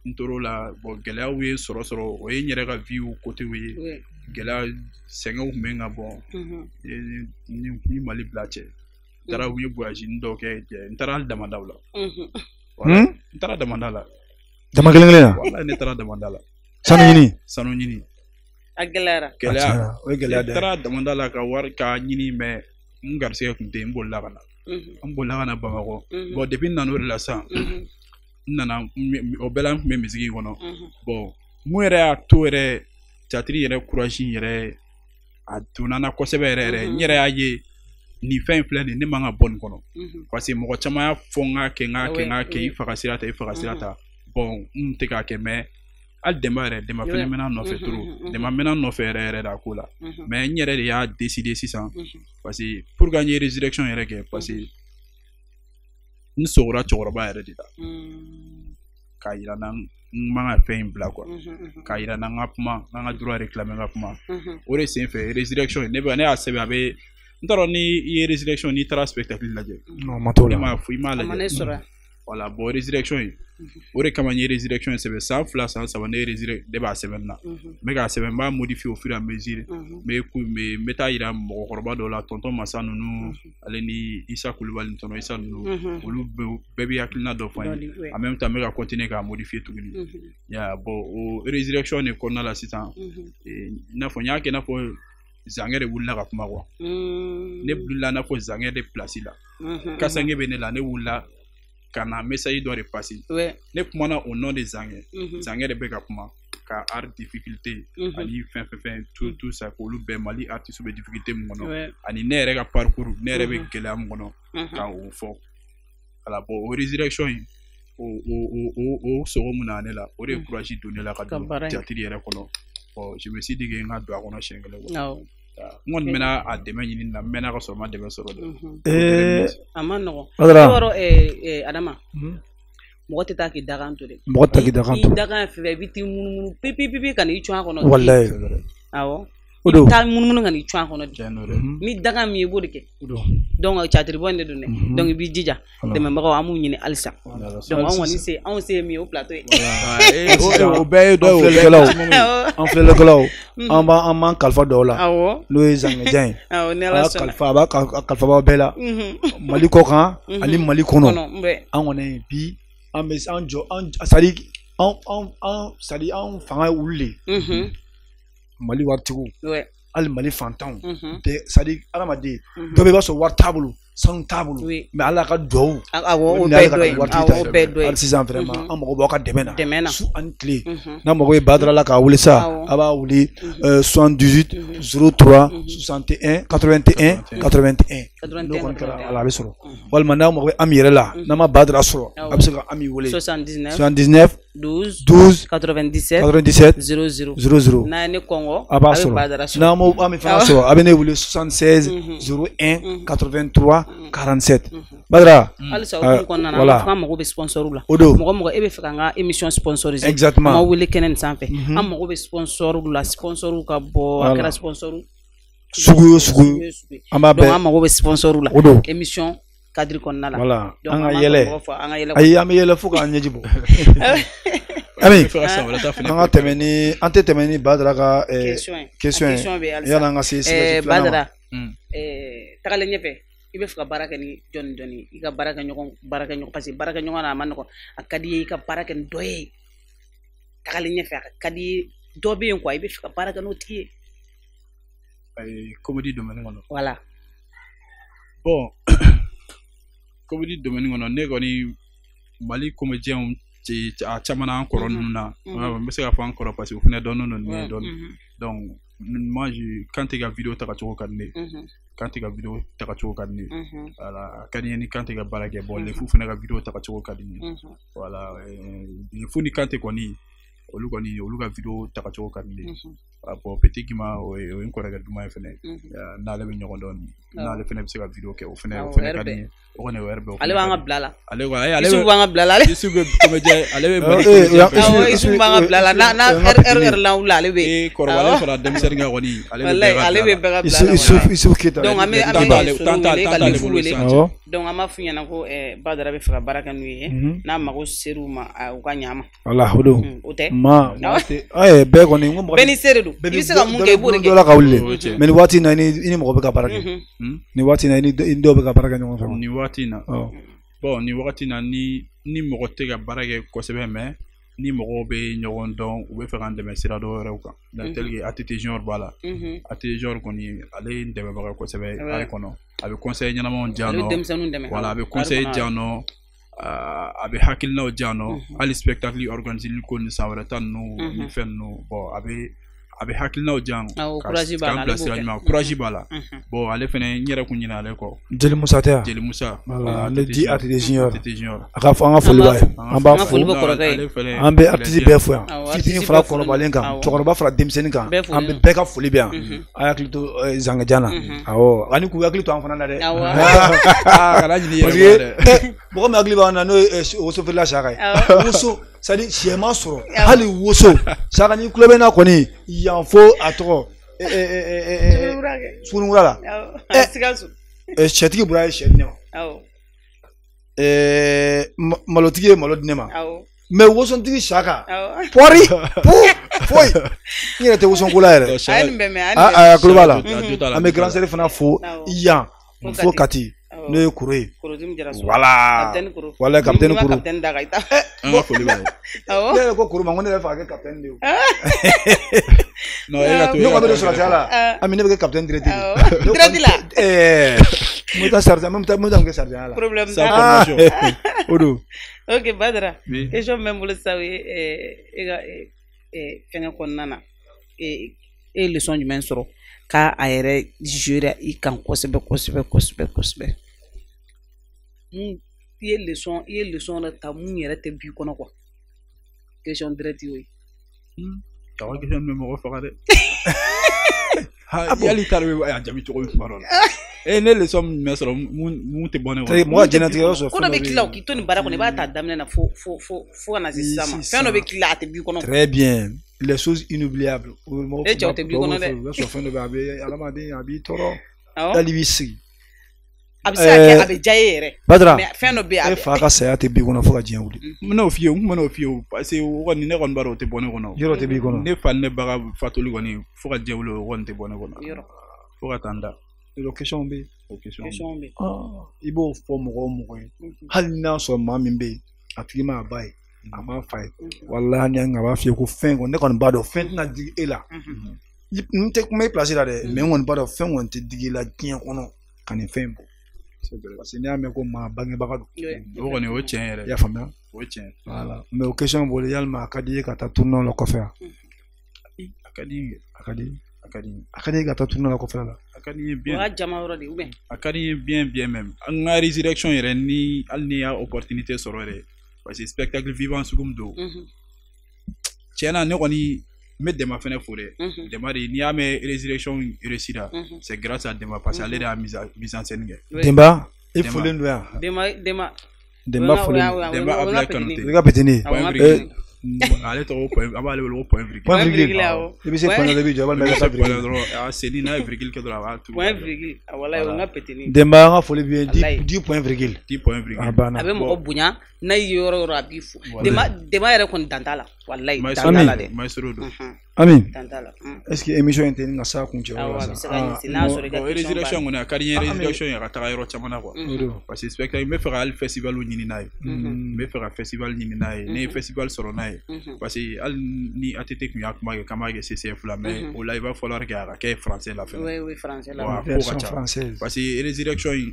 n tor'o la bon gɛlɛyaw ye sɔrɔ o ye n yɛrɛ ka vie côté ye gɛlɛya sɛgɛnw tun bɛ n kan bon ni Mali bila cɛ n taara u ye voyage dɔw kɛ n taara hali Damadaw la n taara Damada la dama kelen na wala ne taara Damada la sanu ɲini a gɛlɛyara o ye gɛlɛya dɛ n taara Damada la ka wari ka ɲini mais n garisɛgɛ tun tɛ n bolila ka na an bolila ka na Bamakɔ bon depuis n nana o de la sisan n nana o bɛɛ la n tun bɛ misiki kɔnɔ bon mun yɛrɛ y'a to yɛrɛ théâtre yɛrɛ courage yɛrɛ a donna na kosɛbɛ yɛrɛ n yɛrɛ y'a ye ni fɛn filɛ nin ne man ka bɔ nin kɔnɔ parce que mɔgɔ caman y'a fɔ n k'a kɛ i faga sira ta bon n tɛ k'a kɛ mais hali dɛmɛ yɛrɛ dɛmɛ fɛnɛ mɛna nɔfɛ trop dɛmɛ mɛna nɔfɛ yɛrɛ de a ko la mais n yɛrɛ de y'a décider sisan parce que pour que n ye résurrection yɛrɛ kɛ parce que n sogora cɛkɔrɔba yɛrɛ de la k'a yira n na n man ka fɛn in bila quoi k'a yira n na n ka kuma n ka droit réclamer n ka kuma o de sen fɛ résurrection ne y'a sɛbɛn a bɛ n t'a dɔn ni i ye résurrection n'i taara spectacle lajɛ non ma t'o la i m'a lajɛ voilà bon résurrection in o de kama n ye résurrection in sɛbɛn san 2 san 3 ne résurrection ne b'a sɛbɛn na n bɛ k'a sɛbɛn n b'a modifier au fur et à mesure n bɛ taa yira mɔgɔkɔrɔba dɔw la tonton masa ninnu ale ni isa kulubali tɔnɔ isa ninnu olu bɛɛ bɛ hakilina dɔ fɔ n ye en même temps n bɛ ka continuer k'a modifier tuguni bon o résurrection de kɔnɔna la sisan i n'a fɔ n y'a kɛ i n'a fɔ Zanger de wulila ka kuma quoi ne wulila i n'a fɔ Zanger de place la Kasange bɛ ne la ne wulila ka na message dɔ de passer ne kumana au nom de Zanger Zanger de bɛ ka kuma ka art difficulté ani fɛn tout ça k'olu bɛɛ Mali artiste bɛ difficulté min kɔnɔ ani ne yɛrɛ ka parcours ne yɛrɛ bɛ gɛlɛya min kɔnɔ ka o fɔ voilà bon o résurrection in o sogo mun na ne la o de ye courage don ne la ka don théâtre yɛrɛ kɔnɔ bon je me suis dit que n ka don a kɔnɔ siɲɛ kelen n kɔni mɛna a dɛmɛ ɲini na n mɛna ka sɔrɔ n ma dɛmɛ sɔrɔ dɛ a ma nɔgɔn yɔrɔ Adama mɔgɔ tɛ taa k'i dakan to dɛ mɔgɔ tɛ k'i dakan to i dakan fɛ i bɛ t'i munumunu pipi ka n'i cun a kɔnɔ wallahi awɔ i bɛ taa munumunu ka n'i cun a kɔnɔ ni dakan min i b'o de kɛ donc théâtre bɔ in de don dɛ donc i b'i jija dɛmɛbagaw an b'u ɲini halisa donc anw se ye min ye o plateau ye o bɛɛ ye dɔw filɛlikɛlaw an filɛlikɛlaw an b'an kalifa dɔw la n'o ye Zangejan ye a b'a kalifa bɛɛ la Mali kɔ kan ani Mali kɔnɔ an kɔni bi an bɛ an jɔ an fanga wuli Mali waritigiw hali Mali fantanw bɛɛ adamaden dɔ bɛ i b'a sɔrɔ wari t'a bolo sanu t'a bolo mais Ala ka duwawu o bɛɛ dɔ ye hali sisan vraiment an mago b'aw ka dɛmɛ na su ani tile n'a mago bɛ Badara la k'a wuli sa a b'a wuli 78 03 61 81 81 n'o kɔni kɛra ala a bɛ sɔrɔ walima n'a mago bɛ Ami yɛrɛ la n'a ma Badara sɔrɔ a bɛ se ka Ami wele 79 12 97 00 n'a ye ne kɔngɔ a b'a sɔrɔ n'a ma Ami fana sɔrɔ a bɛ ne wele 76 01 83 47 Badara halisa o kɔnɔna na an mago bɛ sponsor la mɔgɔ e bɛ fɛ ka n ka émission sponsoriser exactement ma wele kɛnɛ nin sanfɛ an mago bɛ sponsor la sponsor ka bɔ a kɛra sponsor sugu an b'a bɛɛ an mago bɛ sponsor la émission cadre kɔnɔna la voilà an ka yɛlɛ ayi an bɛ yɛlɛ fo k'an ɲɛji bɔ Ami an tɛ tɛmɛ ni Badara ka question ye yanni an ka se Badara tagalen ɲɛfɛ i bɛ fɛ ka baara kɛ ni jɔni i ka baara kɛ ɲɔgɔn parce que baara kɛ ɲɔgɔn na a ma nɔgɔn a ka di ye i ka baara kɛ ni dɔ ye tagalen ɲɛfɛ a ka di ye dɔ bɛ yen quoi i bɛ fɛ ka baara kɛ n'o tigi ye comédie domaine kɔnɔ voilà bon comédie domaine kɔnɔ ne kɔni Mali comédiens a caman an kɔrɔ ninnu na n bɛ se ka fɔ an kɔrɔ parce que o fana dɔnnen don ne dɔɔnin donc moi quand i ka vidéo ta ka cogo ka di ne quand i ka vidéo ta ka cogo ka di ne voilà ka di n ye ni quand i ka baara kɛ bon Lefu fana ka vidéo ta ka cogo ka di n ye voilà Lefu ni Kante kɔni olu ka vidéo ta ka cogo ka di ne bon petit Gima o ye n kɔrɔkɛ duman ye fana n'ale bɛ ɲɔgɔn dɔn n'ale fana bɛ se ka vidéo kɛ o fana ka di n ye o kɔni o yɛrɛ bɛ ale b'an ka bila la Isu b'an ka bila la Isu bɛ comédien ale bɛ Isu b'an ka bila la n'a heure la wula ale bɛ kɔrɔbalen fara denmisɛnnin kan kɔni ale bɛ bɛɛ ka bila la Isu Keyita donc an bɛ Lefu wele donc an b'a f'u ɲɛna ko Badara bɛ fɛ ka baara kɛ n'u ye n'a mago ser'u ma u ka ɲ'a ma voilà o don o tɛ bɛɛ kɔni bɛɛ ni se de don i bɛ se ka mun kɛ i b'o de kɛ ka wuli mais ni waati in na i ni mɔgɔ bɛ ka baara kɛ ni waati in na i ni dɔw bɛ ka baara kɛ ɲɔgɔn fɛ ni waati in na bon ni waati in na ni mɔgɔ tɛ ka baara kɛ kosɛbɛ mais ni mɔgɔw bɛ ɲɔgɔn dɔn u bɛ fɛ k'an dɛmɛ sira dɔ wɛrɛw kan donc tel que ATT Junior b'a la ATT Junior kɔni ale ye n dɛmɛbaga kosɛbɛ ale kɔnɔ a bɛ conseil ɲɛnamaw di yan nɔ voilà a bɛ conseil di yan nɔ a bɛ hakilinaw di yan nɔ hali spectacle organisé ko ni san wɛrɛ ta ninnu ni fɛn ninnu bon a bɛ a bɛ hakilinaw jan courage b'a la bon ale fana n yɛrɛ kun ɲinɛ ale kɔ Jeli Musa tɛ Jeli Musa ne di ATT junior a ka fɔ an ka foli b'a ye an b'a fo an bɛ artiste bɛɛ fo yan fitinin fara kɔrɔbalen kan cɛkɔrɔba fara denmisɛnnin kan an bɛ bɛɛ ka foli bɛ yan a hakili to Zangejan na awɔ ani k'u hakili to an fana na dɛ kana ɲini yɛrɛ dɛ mɔgɔ min hakili b'an na n'o ye woso feerela Saka ye woso c'est à dire sɛ ma sɔrɔ hali woso Saka ni kulo bɛ na kɔni yan fo a tɔgɔ Sugunura la sɛtigi bɔra ye sɛ di ne ma malotigi ye malo di ne ma mais wosontigi Saka pɔri foyi n yɛrɛ tɛ wosonko la yɛrɛ a kulo b'a la an bɛ grand sœur fana fo yan fo Kati n'o ye Koro ye voilà wala capitaine Koro an ka foli b'a ye ne yɛrɛ ko Koro ma ko ne yɛrɛ fɛ ka kɛ capitaine de ye ne ko bɛ don sɔrɔsiya la Ami ne bɛ kɛ capitaine direct la n bɛ taa sardiya n bɛ taa kɛ sardiya la o don ok Badara question bɛ n bolo sisan o ye e ka fɛngɛ kɔnɔna na e ye leçon jumɛn sɔrɔ k'a yɛrɛ jouer i kan kosɛbɛ i ye leçon dɔ ta mun yɛrɛ tɛ b'i kɔnɔ quoi question direct o ye awɔ question bɛ mɔgɔ faga dɛ yali t'a dɔn a jaabi cogo min tuma dɔ la ne leçon min sɔrɔ mun tɛ bɔ ne kɔnɔ mɔgɔ jɛnatigɛ yɔrɔ sɔrɔ ko dɔ bɛ k'i la k'i to nin baara kɔnɔ i b'a ta daminɛ na fo ka na se sisan ma fɛn dɔ bɛ k'i la a tɛ b'i kɔnɔ très bien les choses inoubliables e cɛw tɛ b'i kɔnɔ dɛ o bɛ sɔrɔ fɛn dɔ bɛ a bɛ adamaden a b'i tɔɔrɔ hali b'i sigi a bɛ se ka kɛ a bɛ diya e yɛrɛ Badara mais fɛn dɔ bɛ yen e fa ka saya tɛ b'i kɔnɔ fo ka diɲɛ wuli n bɛn'o f'i ye parce que o kɔni ne kɔni b'a dɔn o tɛ bɔ ne kɔnɔ yɔrɔ tɛ b'i kɔnɔ ne fa ni ne ba ka fatuli kɔni fo ka diɲɛ wuli o kɔni tɛ bɔ ne kɔnɔ fo ka taa n da o question bɛ yen o question bɛ i b'o fɔ mɔgɔ o mɔgɔ ye hali n'a sɔrɔ maa min bɛ yen a tigi m'a ba ye a m'a fa ye walahi ni a b'a f'i ye ko fɛn kɔni ne kɔni b'a dɔn fɛn tɛna digi e la n tɛ kuma i place la dɛ mais n kɔni b'a dɔn fɛn kɔni tɛ digi i la diɲɛ kɔnɔ ka nin fɛn bɔ parce que n'i y'a mɛn ko maa bangebaga don o kɔni o ye tiɲɛ yɛrɛ i y'a faamuya o ye tiɲɛ voilà mais o question bolo yalima a ka di i ye ka taa tournoi la kɔfɛ yan a ka di ka di i ka taa tournoi la kɔfɛ la a ka di n ye bien o y'a jama yɔrɔ de ou bien a ka di n ye bien même an ka résurrection yɛrɛ ni hali ni y'a opportunité sɔrɔ yɛrɛ parce que spectacle vivant sugu min don tiɲɛ na ne kɔni n bɛ Dɛma fɛnɛ fo dɛ Dɛma de n'i y'a mɛn résurrection réussira c'est grâce à Dɛma parce que ale de y'a mise en scène kɛ Demba i folen don yan Demba folen Demba Ablaye Kanute i ka petini ale tɔgɔ an b'ale wele ko point virgule i bɛ se point dɔ i bɛ jɔ walima i ka taa virgule dɔrɔn a seni n'a ye virgule kɛ dɔrɔn a b'a tugu point virgule walahi o n ka petini Demba an ka foli bɛ yen 10 point virgule a banna a bɛ mɔgɔ bonya n'a ye yɔrɔ o yɔrɔ a b'i fo Dɛma yɛrɛ kɔni dan t'a la walahi dan t'a la dɛ maestro don Ami dan t'a la est-ce que émission in tɛ nin ka s'a kun cɛ awɔ a bɛ se ka ɲɛsin n'a sɔrɔ i ka résurrection kɔni a ka di n ye résurrection ye a ka taga yɔrɔ caman na quoi parce que spectacle n bɛ fɛ ka hali festival ɲini n'a ye n bɛ fɛ ka festival ɲini n'a ye ne ye festival sɔrɔ n'a ye parce que hali ni ATT tun y'a kuma kɛ k'an b'a kɛ CCF la mais o la il va falloir que a ka kɛ français la fɛnɛ oui français la ko ka ca parce que résurrection in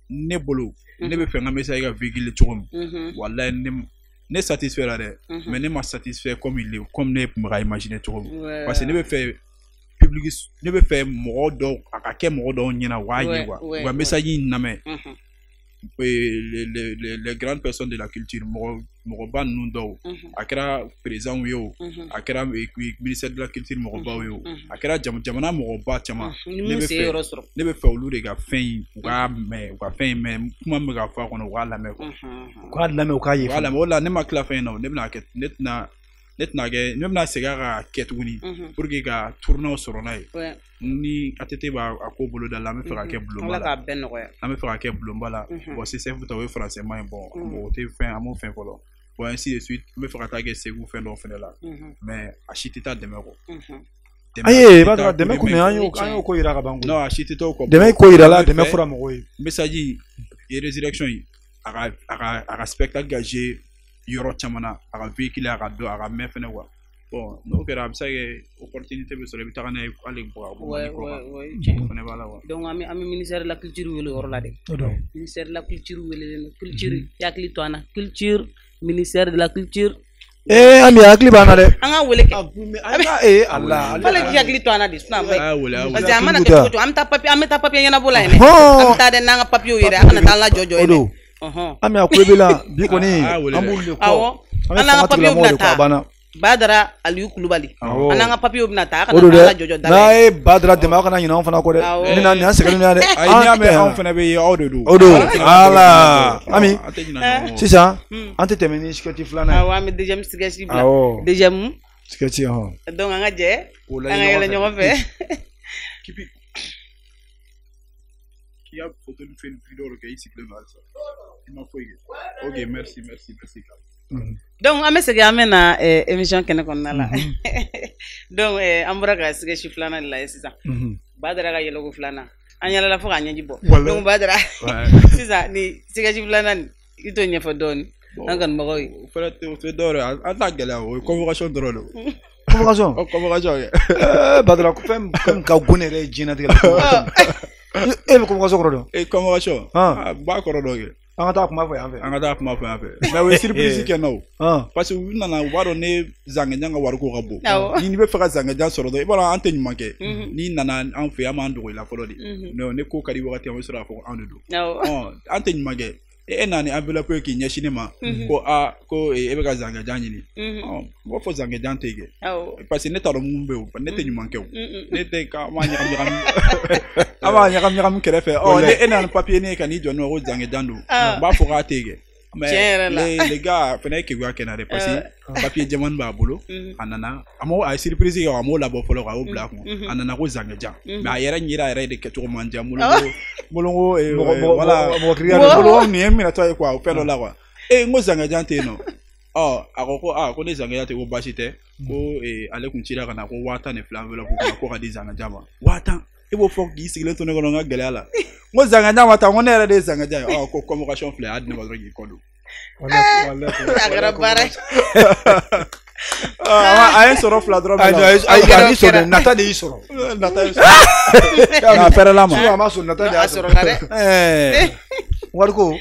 ne bolo ne bɛ fɛ n ka message ka véhiculer cogo min walahi ne satisfait la dɛ mais ne ma satisfait comme ne tun bɛ ka imaginer cogo min parce que ne bɛ fɛ public ne bɛ fɛ mɔgɔ dɔw a ka kɛ mɔgɔ dɔw ɲɛna u b'a ye quoi u ka message in lamɛn les grandes personnes de la culture mɔgɔba ninnu dɔw a kɛra président ye o a kɛra ministère de la culture mɔgɔbaw ye o a kɛra jamana mɔgɔba caman ne bɛ fɛ olu de ka fɛn in u k'a mɛn u ka fɛn in mɛn kuma min bɛ ka fɔ a kɔnɔ u k'a lamɛn quoi u k'a lamɛn u k'a ye o la ne ma tila fɛn in na ne bɛna kɛ ne bɛna segin a ka kɛ tuguni pour que ka tournoi sɔrɔ n'a ye ni ATT b'a ko bolo da la an bɛ fɛ ka kɛ bulonba la an bɛ fɛ ka kɛ bulonba la bon CCF ta o ye français man ye bon o tɛ fɛn an m'o fɛn fɔlɔ bon ainsi de suite n bɛ fɛ ka taa kɛ Segu fɛn dɔw fɛnɛ la mais a si tɛ taa Dɛmɛ kɔ ayi b'a dɔn Dɛmɛ kɔmi an y'o ko yira ka ban non a si tɛ t'o kɔ Dɛmɛ ko yira la Dɛmɛ fɔra mɔgɔw ye message ye résurrection ye a ka spectacle ka jouer yɔrɔ caman na a ka véhiculer a ka dɔn a ka mɛn fɛnɛ quoi bon n'o kɛra a bɛ se ka kɛ opportunité bɛ sɔrɔ i bɛ taga n'a ye hali fɛnɛ b'a la wa donc an bɛ ministère de la culture wele yɔrɔ la dɛ ministère de la culture wele culture i hakili to an na culture ministère de la culture ami hakili bana de an ka wele kɛ Allah fale ki hakili to ana de suna mai parce que amana kɛ to am ta papier ɲɛnabɔ la yen am ta de n'an ka papier yɛrɛ an kana taa la jɔjɔ yen ami a kulo bela bi kɔni an b'u le kɔ an ka papier bɛna taa Badara Aliyu Kulubali an ka papier bɛna taa kana taa la jɔjɔ da n'a ye Badara dɛmɛ aw kana ɲinɛ anw fana kɔ dɛ ni na nin an sɛgɛnnen ya dɛ ayi n'i y'a mɛn anw fana bɛ yen aw de don voilà ami sisan an tɛ tɛmɛ ni sketch filanan ye an bɛ deuxième sketch bila deuxième sketch donc an ka jɛ an ka yɛlɛ ɲɔgɔn fɛ qui a photo de fait une vidéo le ici le mal ça il m'a fait OK merci donc an bɛ segin an bɛ na émission kɛnɛ kɔnɔna la donc an bɔra ka sketch filanan de lajɛ sisan Badara ka yɛlɛko filanan an yɛlɛla fo k'a ɲɛji bɔ donc Badara sisan ni sketch filanan i t'o ɲɛfɔ dɔɔni an kanubagaw ye o tɛ dɔwɛrɛ an t'a gɛlɛya o ye convocation dɔrɔn de convocation Badara fɛn ka gun yɛrɛ ye diɲɛlatigɛ la e bɛ convocation kɔrɔ dɔn convocation b'a kɔrɔ dɔn kɛ an ka taa kuma fɔ yan fɛ mais o ye surprise kɛ n'o parce que u nana u b'a dɔn ne Zangejan ka wariko ka bon ni bɛ fɛ ka Zangejan sɔrɔ dɔrɔn i b'a dɔn an tɛ ɲuman kɛ n'i nana an fɛ an b'an dogo i la fɔlɔ de mais ne ko ka di wagati an bɛ sɔrɔ k'a fɔ anw de don an tɛ ɲuman kɛ e nana enveloppe k'i ɲɛsin ne ma ko ko e bɛ ka Zangejan ɲini n b'a fɔ Zangejan tɛ kɛ parce que ne t'a dɔn mun bɛ o ne tɛ ɲuman kɛ o ne tɛ ka an b'a ɲagami kɛrɛfɛ ne e nana papier ne ka n'i jɔ n'o ko Zangejan don n b'a fɔ k'a tɛ kɛ mais les gars fɛnɛ ye keguya kɛ na dɛ parce que papier jɛmani b'a bolo a nana a ye surprise kɛ a m'o labɔ fɔlɔ k'a y'o bila a kun a nana ko Zangejan mais a yɛrɛ ɲira yɛrɛ de kɛcogo man diya molongo voilà molongo nin ye minɛtɔ ye quoi o fɛn dɔ la quoi n ko Zangejan tɛ yen nɔ a ko ko ne Zangejan tɛ ko baasi tɛ ko ale kun cira ka na ko 1000 de filɛ enveloppe kɔnɔ ko ka di Zangejan ma 1000 i b'o fɔ k'i sigilen to ne kɔnɔ n ka gɛlɛya la n ko Zangejan ma taa n ko ne yɛrɛ de ye Zangejan ye ko convocation filɛ a di ne ma dɔrɔn k'i kɔ don a kɛra baara a ye sɔrɔ fila dɔrɔn a y'i sɔrɔ nata de y'i sɔrɔ a pɛrɛla ma a ma sɔn nata de y'a sɔrɔ dɛ wariko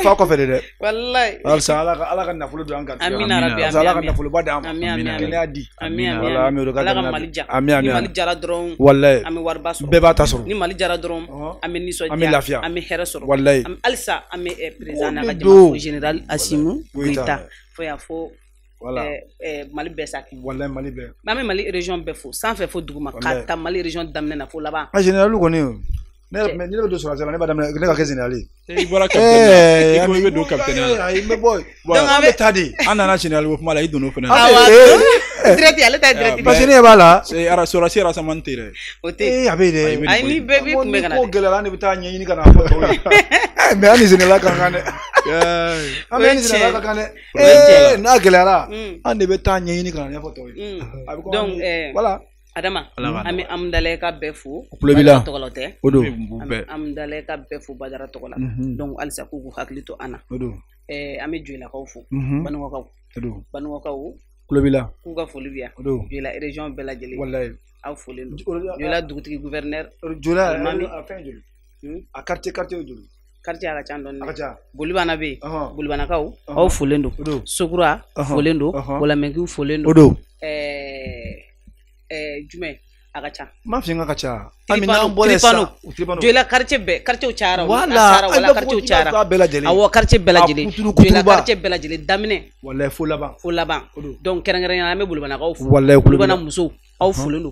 fa kɔfɛ de dɛ wallahi alisa ala ka nafolo don an kan amina rabbi ala ka nafoloba d'an ma kɛnɛya di ala ka Mali ja ni Mali jara dɔrɔn wallahi an bɛ wariba sɔrɔ bɛɛ b'a ta sɔrɔ ni Mali jara dɔrɔn an bɛ nisɔndiya an bɛ lafiya an bɛ hɛrɛ sɔrɔ wallahi alisa an bɛ président n'a ka jama général Assimi Goïta fo y'a fɔ Mali bɛɛ saki wallahi Mali bɛɛ an bɛ Mali région bɛɛ fo sanfɛ fo duguma ka taa Mali région daminɛ na fo laban a général kɔni ne bɛ don sɔrɔsɛ la ne b'a daminɛ ne ka kɛ général ye i bɔra capitaine i ko i bɛ don capitaine la ayi n bɛ bɔ an bɛ taa de an nana général ko kuma la i donn'o fana la direct ale ta direct parce que ne b'a la sorasi rassemblement tɛ dɛ o tɛ a bɛ yen dɛ ayi ni bɛɛ b'i kun bɛ ka na ko gɛlɛyara ne bɛ taa ɲɛɲini ka na fɔ tɔw ye mais an ni général ka kan dɛ an bɛ ni général ka kan dɛ n'a gɛlɛyara an de bɛ taa ɲɛɲini ka na ɲɛfɔ tɔw ye donc voilà Adama an bɛ Amdalaye ka bɛɛ fo Badara tɔgɔ la tɛ o don Amdalaye ka bɛɛ fo Badara tɔgɔ la donc halisa k'u k'u hakili to an na o don an bɛ Joyilakaw fo Banuwakaw Kulobila k'u ka foli bɛ yan Joyila région bɛɛ lajɛlen wallahi aw folen don Joyila dugutigi gouverneur Joyila a fɛn joli a quartier joli quartier a ka ca dɔɔni Bolibana bɛ yen Bolibanakaw aw folen don Sokura folen don Walaminkiw folen don jumɛn a ka ca ma fi ka ca Joyila quartier bɛɛ quartier cayara wala quartier cayara awɔ quartier bɛɛ lajɛlen Joyila quartier bɛɛ lajɛlen daminɛ wallahi fo laban donc kɛrɛnkɛrɛnnenya an bɛ Bolibanakaw fo wallahi Bolibana musow aw folen don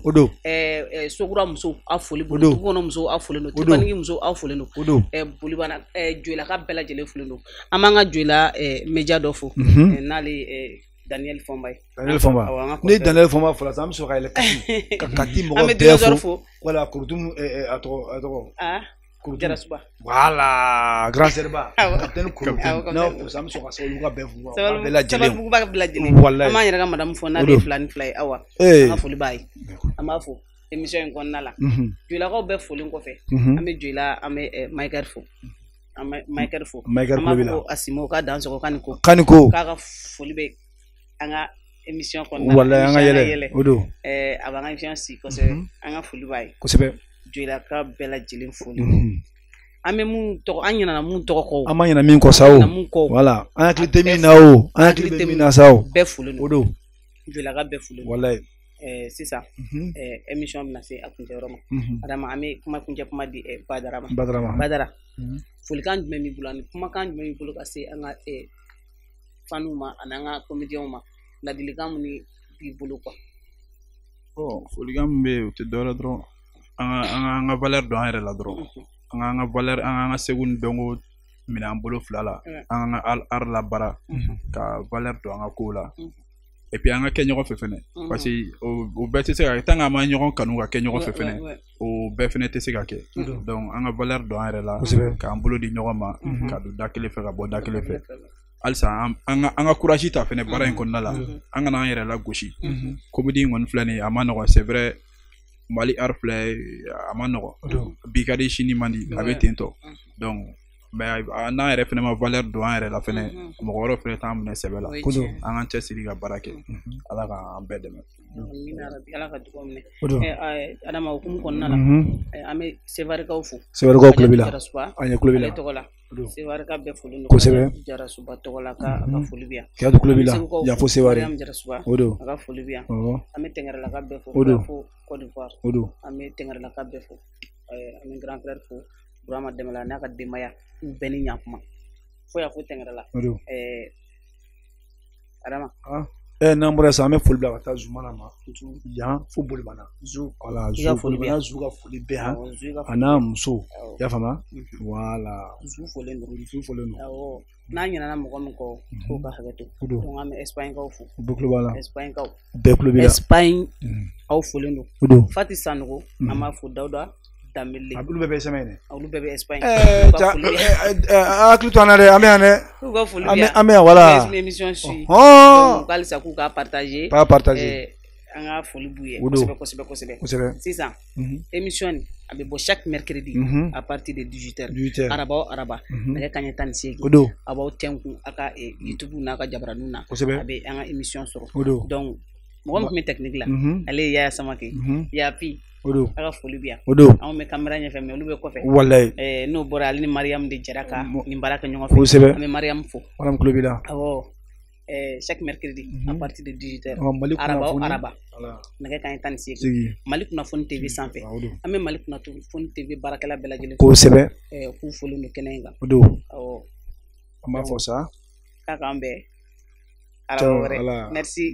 Sokura musow aw folen don Dugukɔnɔ musow aw folen don Tibanigi musow aw folen don Bolibana Joyilaka bɛɛ lajɛlen folen don an b'an ka Joyila média dɔ fo n'ale Daniel Fomba ni Daniel Fomba fɔra sisan an bɛ sɔrɔ ka yɛlɛ kati mɔgɔ bɛɛ fo wala Kurutum a tɔgɔ Jarasuba voilà grand serba capitaine Kurutum n'aw fo sisan an bɛ sɔrɔ ka Sabalibugu bɛɛ fo bɛɛ lajɛlen wallahi an b'an yɛrɛ ka madame fo n'ale ye 2 ni 2 ye awa an ka foli b'a ye an b'a fo émission in kɔnɔna la Joyilakaw bɛɛ folen kɔfɛ an bɛ Joyila an bɛ Michael fo an bɛ Michael fo an b'a fɔ Asimo ka dansɔgɔ kani ko k'a ka foli bɛ an ka émission kɔnɔna wallahi an ka yɛlɛ o don a b'an ka émission si kosɛbɛ an ka foli b'a ye kosɛbɛ Joyilaka bɛɛ lajɛlen foli an bɛ mun tɔgɔ an ɲinɛna mun tɔgɔ kɔ an ma ɲinɛ min kɔ sa o voilà an hakili tɛ min na o an hakili bɛ min na sa o bɛɛ folen o don jolaka bɛɛ folen walayi sisan émission bɛna se a kuncɛ yɔrɔ ma Adama an bɛ kuncɛ kuma di Badara ma Badara folikan jumɛn b'i bolo ani kumakan jumɛn b'i bolo ka se an ka faniw ma ani an ka comédiens ma ladilikan mun b'i bolo quoi. Folikan min bɛ yen o tɛ dɔwɛrɛ dɔrɔn an ka valeur dɔn an yɛrɛ la dɔrɔn an ka valeur an ka segu ni dɔnko minɛ an bolo fila la an ka art la baara ka valeur dɔn an ka kow la et puis an ka kɛ ɲɔgɔn fɛ fɛnɛ parce que o bɛɛ tɛ se ka kɛ tant que an ma ɲɔgɔn kanu ka kɛ ɲɔgɔn fɛ fɛnɛ o bɛɛ fɛnɛ tɛ se ka kɛ donc an ka valeur dɔn an yɛrɛ la k'an bolo di ɲɔgɔn ma ka don da kelen fɛ ka bɔ da kelen fɛ halisa an ka courage ta fɛnɛ baara in kɔnɔna la an kana an yɛrɛ la gosi comédie in kɔni filɛ nin ye a ma nɔgɔn c'est vrai Mali art filɛ a ma nɔgɔn bi ka di sini man di a bɛ ten tɔ donc mais n'an yɛrɛ fɛnɛ ma valeur dɔn an yɛrɛ la fɛnɛ mɔgɔ wɛrɛ fɛnɛ t'an minɛ sɛbɛ la an k'an cɛsiri ka baara kɛ ala k'an bɛɛ dɛmɛ ala ka dugawu minɛ Adama hukumu kɔnɔna la an bɛ sevarikaw fo sevarikaw tulo b'i la an ye tulo b'i la tɔgɔ la sevarika bɛɛ folen don kosɛbɛ Jarasuba tɔgɔ la ka foli bi yan kɛdu tulo b'i la yafo sevari Jarasuba o don a ka foli bi yan an bɛ Tɛngɛrɛlaka bɛɛ fo fo Côte d'Ivoire o don an bɛ Tɛngɛrɛlaka bɛɛ fo an bɛ grand frère fo Burama Dɛmɛla n'a ka denbaya u bɛɛ ni ɲakuma fo y'a fo Tɛngɛrɛla o don Adama n'an bɔra sisan an bɛ foli bila ka taa Zumana ma yan fo Bolibana voilà Zu ka foli bɛɛ yan a n'a muso i y'a faamuya voilà Zu folen don awɔ n'a ɲinɛna mɔgɔ min kɔ k'o ka hakɛ to donc an bɛ Espagne kaw fo bɛɛ tulo b'a la Espagne kaw bɛɛ tulo b'i la Espagne aw folen don Fati Sanogo an b'a fo Dawuda Dambele olu bɛɛ bɛ Espagne dɛ olu bɛɛ bɛ Espagne hakili to an na dɛ an bɛ yan dɛ k'u ka foli bi yan an bɛ yan voilà émission suit donc halisa k'u ka partager an ka foli b'u ye kosɛbɛ sisan émission nin a bɛ bɔ chaque mercredi à partir de 18h araba o araba nɛgɛ kanɲɛ 18 a b'aw tɛnku a ka YouTube n'a ka jabaraninw na a bɛ an ka émission sɔrɔ donc mɔgɔ min tun bɛ technique la ale ye Yaya Samake Yapi a ka foli bi yan anw bɛ caméra ɲɛfɛ mais olu bɛ kɔfɛ walayi n'o bɔra ale ni Mariam de jɛra ka nin baara kɛ ɲɔgɔn fɛ an bɛ Mariam fo Mariam tulo b'i la awɔ chaque mercredi à partir de 18h araba o araba nɛgɛ kanɲɛ 18 Mali Kunnafoni TV sanfɛ an bɛ Mali Kunnafoni TV baarakɛla bɛɛ lajɛlen kosɛbɛ k'u folen don kɛnɛ in kan awɔ an b'a fɔ sa k'a k'an bɛɛ araba wɛrɛ merci